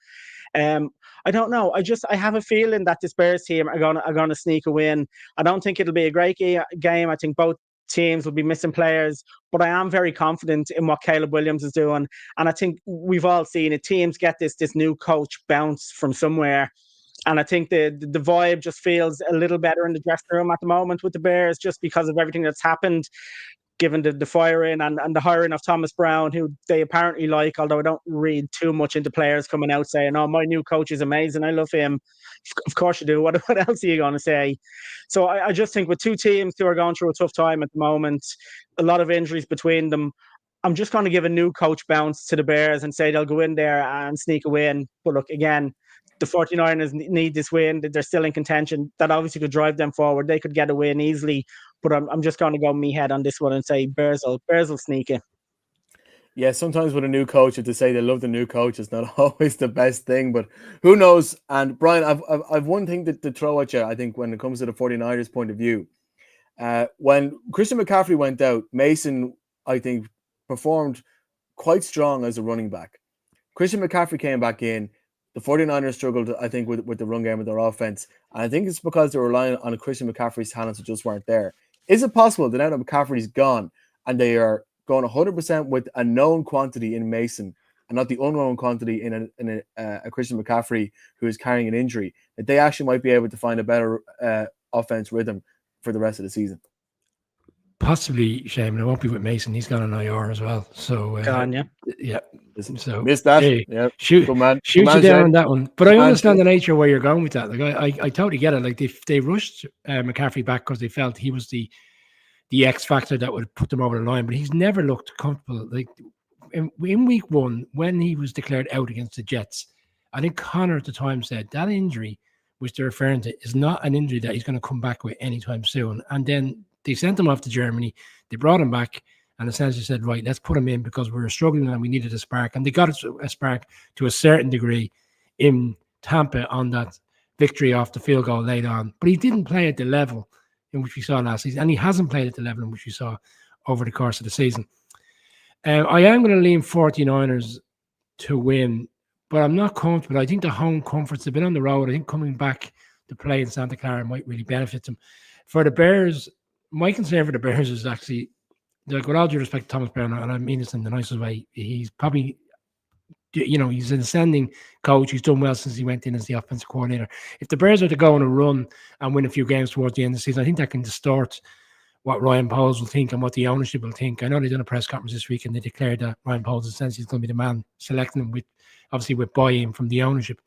I don't know. I have a feeling that this Bears team are gonna sneak a win. I don't think it'll be a great game. I think both teams will be missing players, but I am very confident in what Caleb Williams is doing. And I think we've all seen it. Teams get this new coach bounce from somewhere. And I think the vibe just feels a little better in the dressing room at the moment with the Bears, just because of everything that's happened, given the firing and the hiring of Thomas Brown, who they apparently like, although I don't read too much into players coming out saying, "Oh, my new coach is amazing, I love him." Of course you do. What else are you going to say? So I just think with two teams who are going through a tough time at the moment, a lot of injuries between them, I'm just going to give a new coach bounce to the Bears and say they'll go in there and sneak a win. But look, again, the 49ers need this win. They're still in contention. That obviously could drive them forward. They could get a win easily. But I'm just going to go me head on this one and say Bears will sneak it. Yeah, sometimes with a new coach, if they say they love the new coach, it's not always the best thing, but who knows? And Brian, I've one thing to throw at you, I think, when it comes to the 49ers point of view. When Christian McCaffrey went out, Mason, I think, performed quite strong as a running back. Christian McCaffrey came back in. The 49ers struggled, I think, with the run game of their offense. And I think it's because they're relying on Christian McCaffrey's talents that just weren't there. Is it possible that now that McCaffrey's gone and they are going 100% with a known quantity in Mason, and not the unknown quantity in a Christian McCaffrey who is carrying an injury, that they actually might be able to find a better offense rhythm for the rest of the season. Possibly, Shane. It won't be with Mason. He's gone on IR as well. So Gone, yeah. Yeah. So missed that. Hey, Yeah. Shoot Good man. you down Shane. on that one. But I understand the nature of where you're going with that. Like I totally get it. Like they rushed McCaffrey back because they felt he was the X factor that would put them over the line. But he's never looked comfortable. Like in week 1, when he was declared out against the Jets, I think Connor at the time said that injury, which they're referring to, is not an injury that he's going to come back with anytime soon. And then they sent him off to Germany. They brought him back and essentially said, right, let's put him in because we were struggling and we needed a spark. And they got a spark to a certain degree in Tampa on that victory off the field goal late on. But he didn't play at the level in which we saw last season. And he hasn't played at the level in which we saw over the course of the season. I am going to lean 49ers to win, but I'm not comfortable. I think the home comforts, they've been on the road. I think coming back to play in Santa Clara might really benefit them. For the Bears, my concern for the Bears is actually, like, with all due respect to Thomas Brown, and I mean this in the nicest way, he's probably, he's an ascending coach. He's done well since he went in as the offensive coordinator. If the Bears are to go on a run and win a few games towards the end of the season, I think that can distort what Ryan Poles will think and what the ownership will think. I know they done a press conference this week and they declared that Ryan Poles essentially is going to be the man selecting them, with buy-in from the ownership.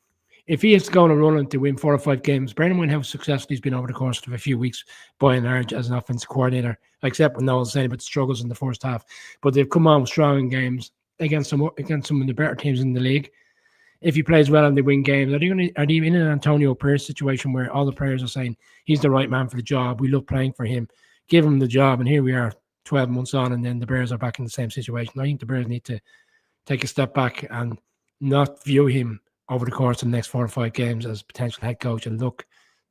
If he has to go on a run and to win 4 or 5 games, bear in mind how successful he's been over the course of a few weeks by and large as an offensive coordinator, except when Noel's saying about the struggles in the first half. But they've come on with strong in games against some of the better teams in the league. If he plays well and they win games, are they in an Antonio Pierce situation where all the players are saying he's the right man for the job? We love playing for him. Give him the job. And here we are 12 months on, and then the Bears are back in the same situation. I think the Bears need to take a step back and not view him over the course of the next 4 or 5 games as potential head coach and look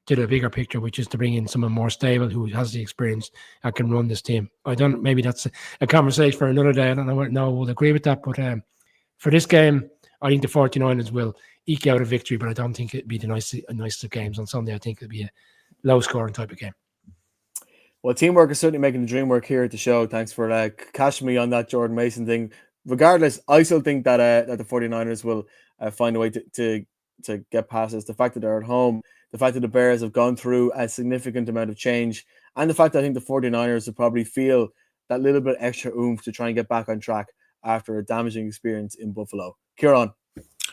to the bigger picture, which is to bring in someone more stable who has the experience and can run this team. Maybe that's a conversation for another day. I don't know what Noah will agree with that, but for this game, I think the 49ers will eke out a victory, but I don't think it'd be the nicest of games on Sunday. I think it'll be a low scoring type of game. Well, teamwork is certainly making the dream work here at the show. Thanks for catching me on that Jordan Mason thing. Regardless, I still think that the 49ers will find a way to get past this. The fact that they're at home, the fact that the Bears have gone through a significant amount of change, and the fact that I think the 49ers will probably feel that little bit extra oomph to try and get back on track after a damaging experience in Buffalo. Kieran.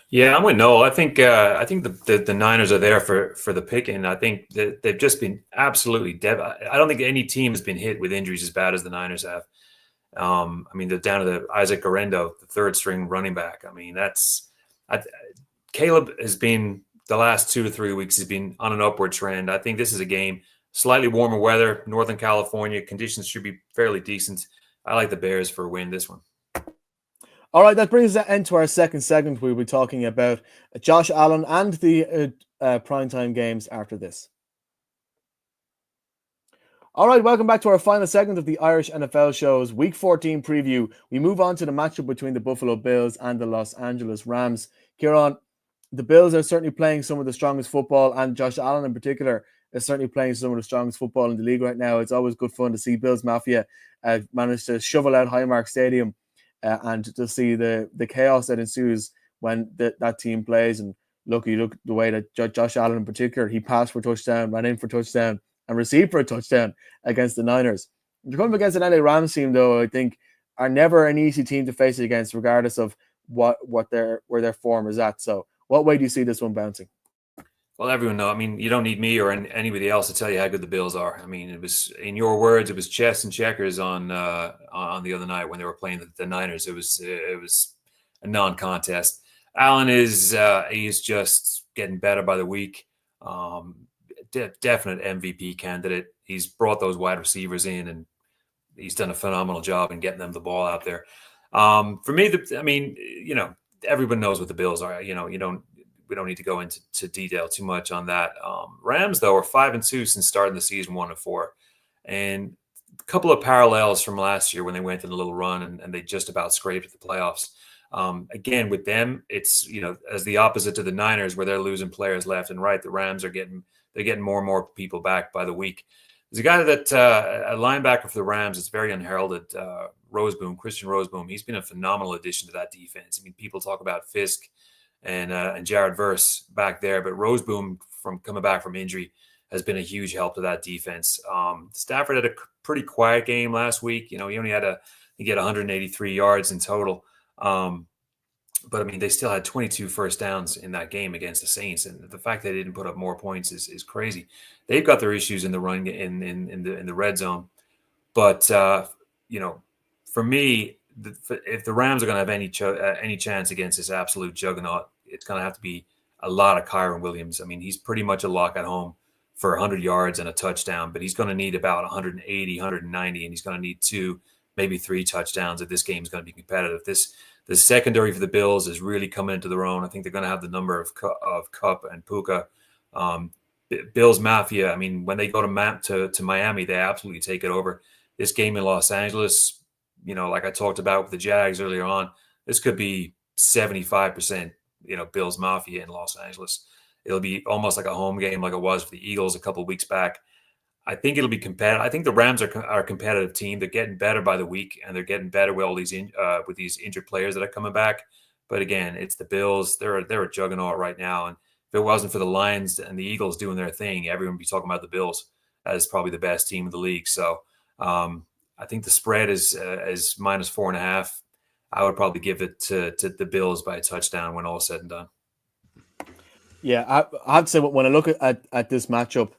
Yeah, I'm with Noel. I think the Niners are there for the picking. I think that they've just been absolutely I don't think any team has been hit with injuries as bad as the Niners have. They're down to Isaac Guerrero, the third string running back. Caleb has been, the last 2 to 3 weeks, has been on an upward trend. I think this is a game, slightly warmer weather, Northern California, conditions should be fairly decent. I like the Bears for a win this one. All right, that brings us into our second segment. We'll be talking about Josh Allen and the primetime games after this. All right, welcome back to our final segment of the Irish NFL Show's Week 14 preview. We move on to the matchup between the Buffalo Bills and the Los Angeles Rams. Kieran, the Bills are certainly playing some of the strongest football, and Josh Allen in particular is certainly playing some of the strongest football in the league right now. It's always good fun to see Bills Mafia manage to shovel out Highmark Stadium and to see the chaos that ensues when that team plays. And look the way that Josh Allen in particular, he passed for touchdown, ran in for touchdown, and received for a touchdown against the Niners. They're coming against an LA Rams team, though, I think are never an easy team to face against, regardless of where their form is at. So what way do you see this one bouncing? Well, everyone knows. You don't need me or anybody else to tell you how good the Bills are. It was, in your words, it was chess and checkers on the other night when they were playing the Niners. It was a non-contest. Allen is just getting better by the week. Definite MVP candidate. He's brought those wide receivers in, and he's done a phenomenal job in getting them the ball out there. For me, everyone knows what the Bills are. We don't need to go into detail too much on that. Rams, though, are 5-2 since starting the season, 1-4, and a couple of parallels from last year when they went in a little run and they just about scraped the playoffs. Again, with them, it's as the opposite to the Niners, where they're losing players left and right. The Rams are getting more and more people back by the week. There's a guy that a linebacker for the Rams. It's very unheralded. Christian Roseboom. He's been a phenomenal addition to that defense. I mean, people talk about Fisk and Jared Verse back there, but Roseboom, from coming back from injury, has been a huge help to that defense. Stafford had a pretty quiet game last week. He only had he had 183 yards in total. But I mean, they still had 22 first downs in that game against the Saints, and the fact they didn't put up more points is crazy. They've got their issues in the run in the red zone, but for me, if the Rams are going to have any chance against this absolute juggernaut, it's going to have to be a lot of Kyron Williams. I mean, he's pretty much a lock at home for 100 yards and a touchdown, but he's going to need about 180, 190, and he's going to need 2, maybe 3 touchdowns if this game is going to be competitive. The secondary for the Bills is really coming into their own. I think they're going to have the number of Kupp and Puka. Bills Mafia, I mean, when they go to Miami, they absolutely take it over. This game in Los Angeles, like I talked about with the Jags earlier on, this could be 75%, Bills Mafia in Los Angeles. It'll be almost like a home game like it was for the Eagles a couple of weeks back. I think it'll be competitive. I think the Rams are a competitive team. They're getting better by the week, and they're getting better with all these with these injured players that are coming back. But again, it's the Bills. They're a juggernaut right now. And if it wasn't for the Lions and the Eagles doing their thing, everyone would be talking about the Bills as probably the best team in the league. So I think the spread is -4.5. I would probably give it to the Bills by a touchdown when all is said and done. Yeah, I have to say, when I look at this matchup,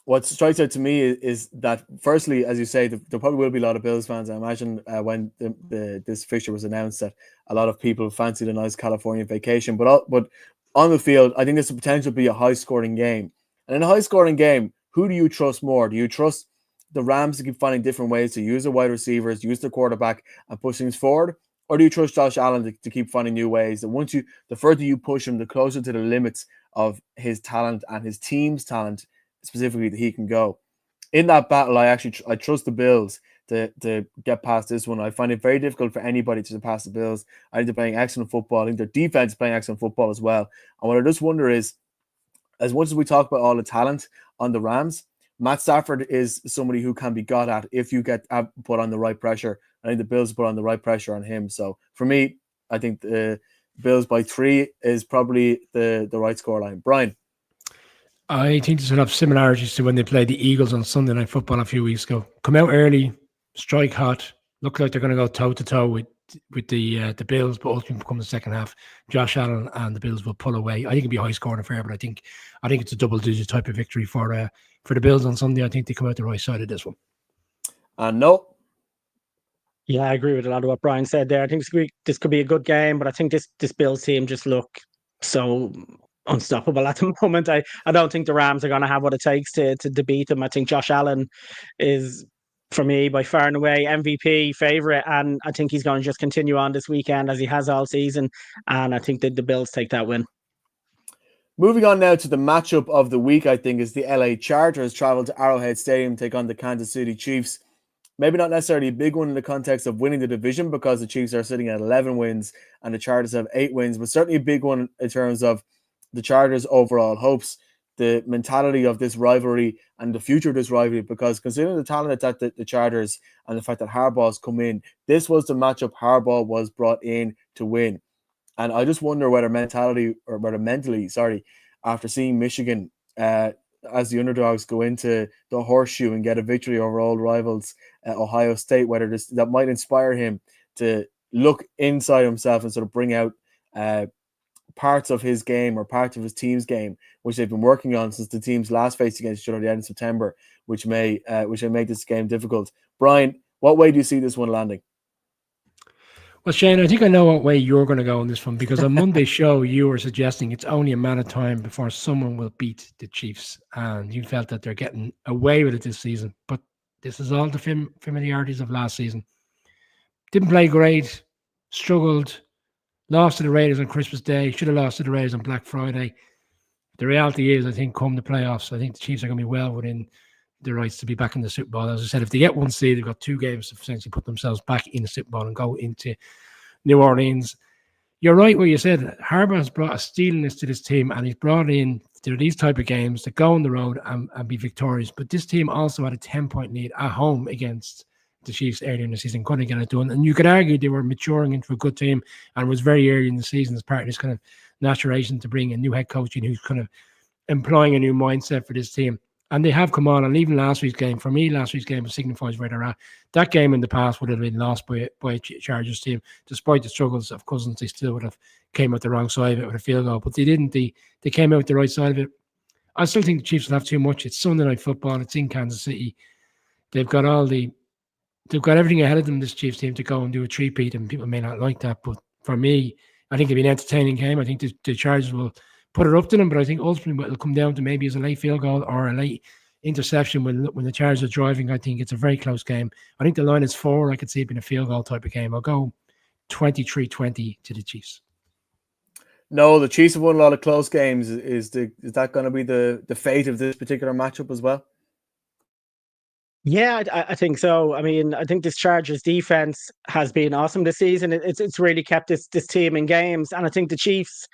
what strikes out to me is that, firstly, as you say, there probably will be a lot of Bills fans. I imagine when this fixture was announced that a lot of people fancied a nice California vacation. But on the field, I think there's the potential to be a high-scoring game. And in a high-scoring game, who do you trust more? Do you trust the Rams to keep finding different ways to use their wide receivers, use their quarterback, and push things forward? Or do you trust Josh Allen to keep finding new ways? That the further you push him, the closer to the limits of his talent and his team's talent specifically that he can go. In that battle, I trust the Bills to get past this one. I find it very difficult for anybody to pass the Bills. I think they're playing excellent football. I think their defense is playing excellent football as well. And what I just wonder is, as much as we talk about all the talent on the Rams, Matt Stafford is somebody who can be got at if you get put on the right pressure. I think the Bills put on the right pressure on him. So for me, I think the Bills by 3 is probably the right scoreline. Brian? I think there's enough similarities to when they played the Eagles on Sunday Night Football a few weeks ago. Come out early, strike hot, look like they're going to go toe-to-toe with the Bills, but ultimately come the second half, Josh Allen and the Bills will pull away. I think it'll be a high-scoring affair, but I think it's a double-digit type of victory for the Bills on Sunday. I think they come out the right side of this one. No. Yeah, I agree with a lot of what Brian said there. I think this could be a good game, but I think this Bills team just look so unstoppable at the moment. I don't think the Rams are going to have what it takes to beat them. I think Josh Allen is, for me, by far and away MVP favourite, and I think he's going to just continue on this weekend as he has all season, and I think that the Bills take that win. Moving on now to the matchup of the week, I think, is the LA Chargers travel to Arrowhead Stadium, take on the Kansas City Chiefs. Maybe not necessarily a big one in the context of winning the division, because the Chiefs are sitting at 11 wins and the Chargers have 8 wins, but certainly a big one in terms of the Chargers' overall hopes, the mentality of this rivalry and the future of this rivalry, because considering the talent that the Chargers and the fact that Harbaugh's come in, this was the matchup Harbaugh was brought in to win. And I just wonder whether mentally, after seeing Michigan as the underdogs go into the horseshoe and get a victory over old rivals Ohio State, whether that might inspire him to look inside himself and sort of bring out parts of his game or parts of his team's game, which they've been working on since the teams last faced against each other at the end of September, which may make this game difficult. Brian, what way do you see this one landing? Well, Shane, I think I know what way you're going to go on this one, because on Monday's show, you were suggesting it's only a matter of time before someone will beat the Chiefs, and you felt that they're getting away with it this season. But this is all the familiarities of last season. Didn't play great, struggled, lost to the Raiders on Christmas Day, should have lost to the Raiders on Black Friday. The reality is, I think, come the playoffs, I think the Chiefs are going to be well within the rights to be back in the Super Bowl. As I said, if they get one seed, they've got 2 games to essentially put themselves back in the Super Bowl and go into New Orleans. You're right what you said. Harbaugh's brought a steeliness to this team, and he's brought in There are these type of games that go on the road and be victorious. But this team also had a 10-point lead at home against the Chiefs earlier in the season, couldn't get it done. And you could argue they were maturing into a good team, and it was very early in the season as part of this kind of maturation to bring a new head coach in who's kind of employing a new mindset for this team. And they have come on, and even last week's game, for me, last week's game signifies where they're at. That game in the past would have been lost by a Chargers team. Despite the struggles of Cousins, they still would have came out the wrong side of it with a field goal. But they didn't. They came out the right side of it. I still think the Chiefs will have too much. It's Sunday night football. It's in Kansas City. They've got everything ahead of them, this Chiefs team, to go and do a three-peat, and people may not like that. But for me, I think it'll be an entertaining game. I think the Chargers will put it up to them, but I think ultimately it'll come down to maybe as a late field goal or a late interception when the Chargers are driving. I think it's a very close game. I think the line is 4. I could see it being a field goal type of game. I'll go 23-20 to the Chiefs. No, the Chiefs have won a lot of close games. Is that going to be the fate of this particular matchup as well? Yeah, I think so. I mean, I think this Chargers defense has been awesome this season. It's really kept this team in games, and I think the Chiefs,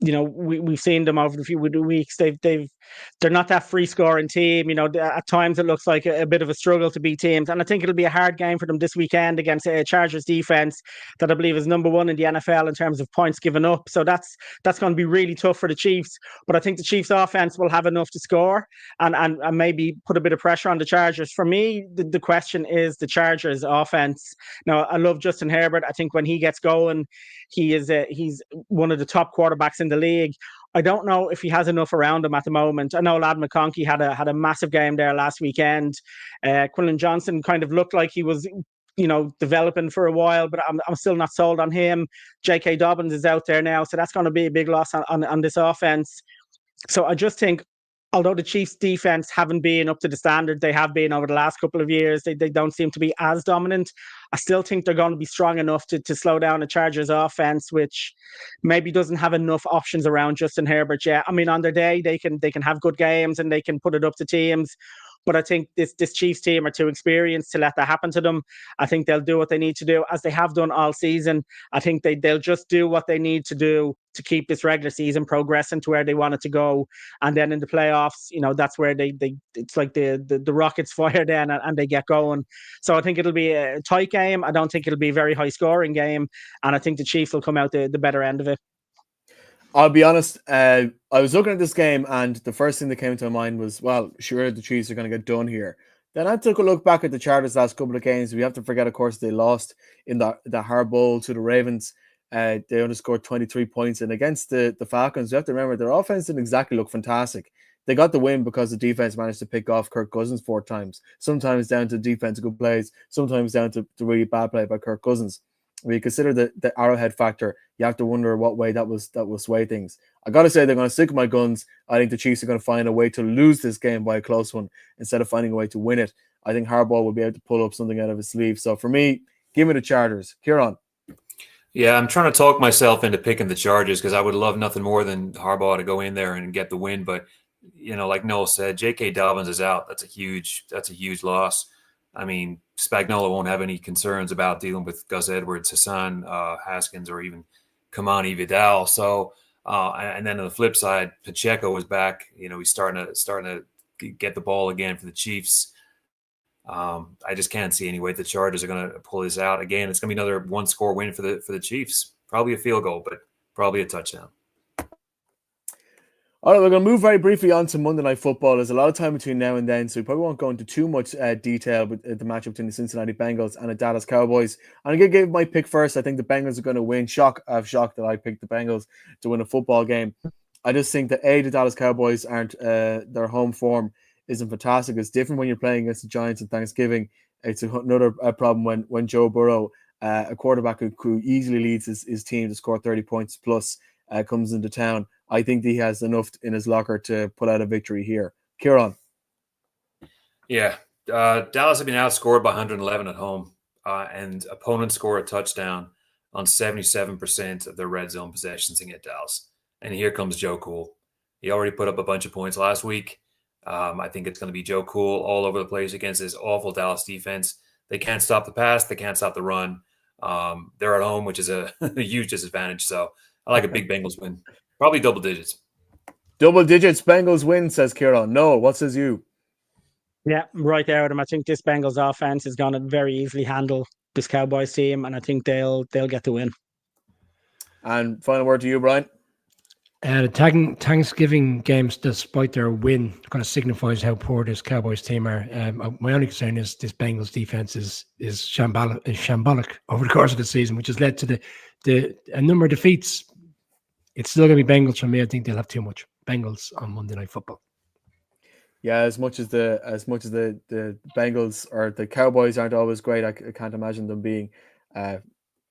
we've seen them over the few weeks. They're not that free scoring team. At times it looks like a bit of a struggle to beat teams, and I think it'll be a hard game for them this weekend against a Chargers defense that I believe is number 1 in the NFL in terms of points given up. So that's going to be really tough for the Chiefs. But I think the Chiefs offense will have enough to score and maybe put a bit of pressure on the Chargers. For me, the question is the Chargers offense. Now, I love Justin Herbert. I think when he gets going, he's one of the top quarterbacks in the league. I don't know if he has enough around him at the moment. I know Lad McConkey had a massive game there last weekend. Quillen Johnson kind of looked like he was, developing for a while, but I'm still not sold on him. J.K. Dobbins is out there now, so that's going to be a big loss on this offense. So I just think, although the Chiefs' defense haven't been up to the standard they have been over the last couple of years, they don't seem to be as dominant. I still think they're going to be strong enough to slow down the Chargers' offense, which maybe doesn't have enough options around Justin Herbert yet. I mean, on their day, they can have good games and they can put it up to teams. But I think this Chiefs team are too experienced to let that happen to them. I think they'll do what they need to do, as they have done all season. I think they'll just do what they need to do to keep this regular season progressing to where they want it to go. And then in the playoffs, that's where it's like the rockets fire then and they get going. So I think it'll be a tight game. I don't think it'll be a very high scoring game. And I think the Chiefs will come out the better end of it. I'll be honest, I was looking at this game and the first thing that came to my mind was, well, sure, the Chiefs are going to get done here. Then I took a look back at the Chargers last couple of games. We have to forget, of course, they lost in the Hard Bowl to the Ravens. They only scored 23 points. And against the Falcons, you have to remember, their offense didn't exactly look fantastic. They got the win because the defense managed to pick off Kirk Cousins 4 times. Sometimes down to defensive good plays, sometimes down to really bad play by Kirk Cousins. When you consider the Arrowhead factor, you have to wonder what way that will sway things. I got to say, they're going to stick with my guns. I think the Chiefs are going to find a way to lose this game by a close one instead of finding a way to win it. I think Harbaugh will be able to pull up something out of his sleeve. So for me, give me the Chargers. Kieran. Yeah, I'm trying to talk myself into picking the Chargers because I would love nothing more than Harbaugh to go in there and get the win. But, like Noel said, J.K. Dobbins is out. That's a huge loss. I mean, Spagnuolo won't have any concerns about dealing with Gus Edwards, Hassan Haskins, or even Kamani Vidal. So, and then on the flip side, Pacheco is back. He's starting to get the ball again for the Chiefs. I just can't see any way the Chargers are going to pull this out. Again, it's going to be another 1-score win for the Chiefs. Probably a field goal, but probably a touchdown. All right, we're going to move very briefly on to Monday Night Football. There's a lot of time between now and then, so we probably won't go into too much detail with the matchup between the Cincinnati Bengals and the Dallas Cowboys. I'm going to give my pick first. I think the Bengals are going to win. I'm shocked that I picked the Bengals to win a football game. I just think that, the Dallas Cowboys aren't, their home form isn't fantastic. It's different when you're playing against the Giants on Thanksgiving. It's another problem when Joe Burrow, a quarterback who easily leads his team to score 30 points plus, comes into town. I think he has enough in his locker to pull out a victory here. Kieran. Yeah. Dallas have been outscored by 111 at home, and opponents score a touchdown on 77% of their red zone possessions against Dallas. And here comes Joe Cool. He already put up a bunch of points last week. I think it's going to be Joe Cool all over the place against this awful Dallas defense. They can't stop the pass. They can't stop the run. They're at home, which is a huge disadvantage. So I like a big Bengals win. Probably double digits. Double digits Bengals win, says Kieran. No, what says you? Yeah, right there with him. I think this Bengals offense is going to very easily handle this Cowboys team, and I think they'll get the win. And final word to you, Brian. The Thanksgiving games, despite their win, kind of signifies how poor this Cowboys team are. My only concern is this Bengals defense is shambolic over the course of the season, which has led to a number of defeats. It's still going to be Bengals for me. I think they'll have too much. Bengals on Monday Night Football. Yeah, as much as the Bengals or the Cowboys aren't always great, I can't imagine them being.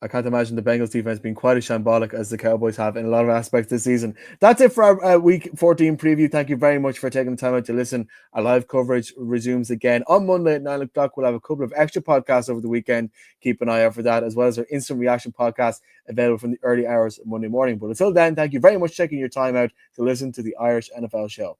I can't imagine the Bengals defense being quite as shambolic as the Cowboys have in a lot of aspects this season. That's it for our Week 14 preview. Thank you very much for taking the time out to listen. Our live coverage resumes again on Monday at 9 o'clock. We'll have a couple of extra podcasts over the weekend. Keep an eye out for that, as well as our instant reaction podcast available from the early hours of Monday morning. But until then, thank you very much for taking your time out to listen to the Irish NFL Show.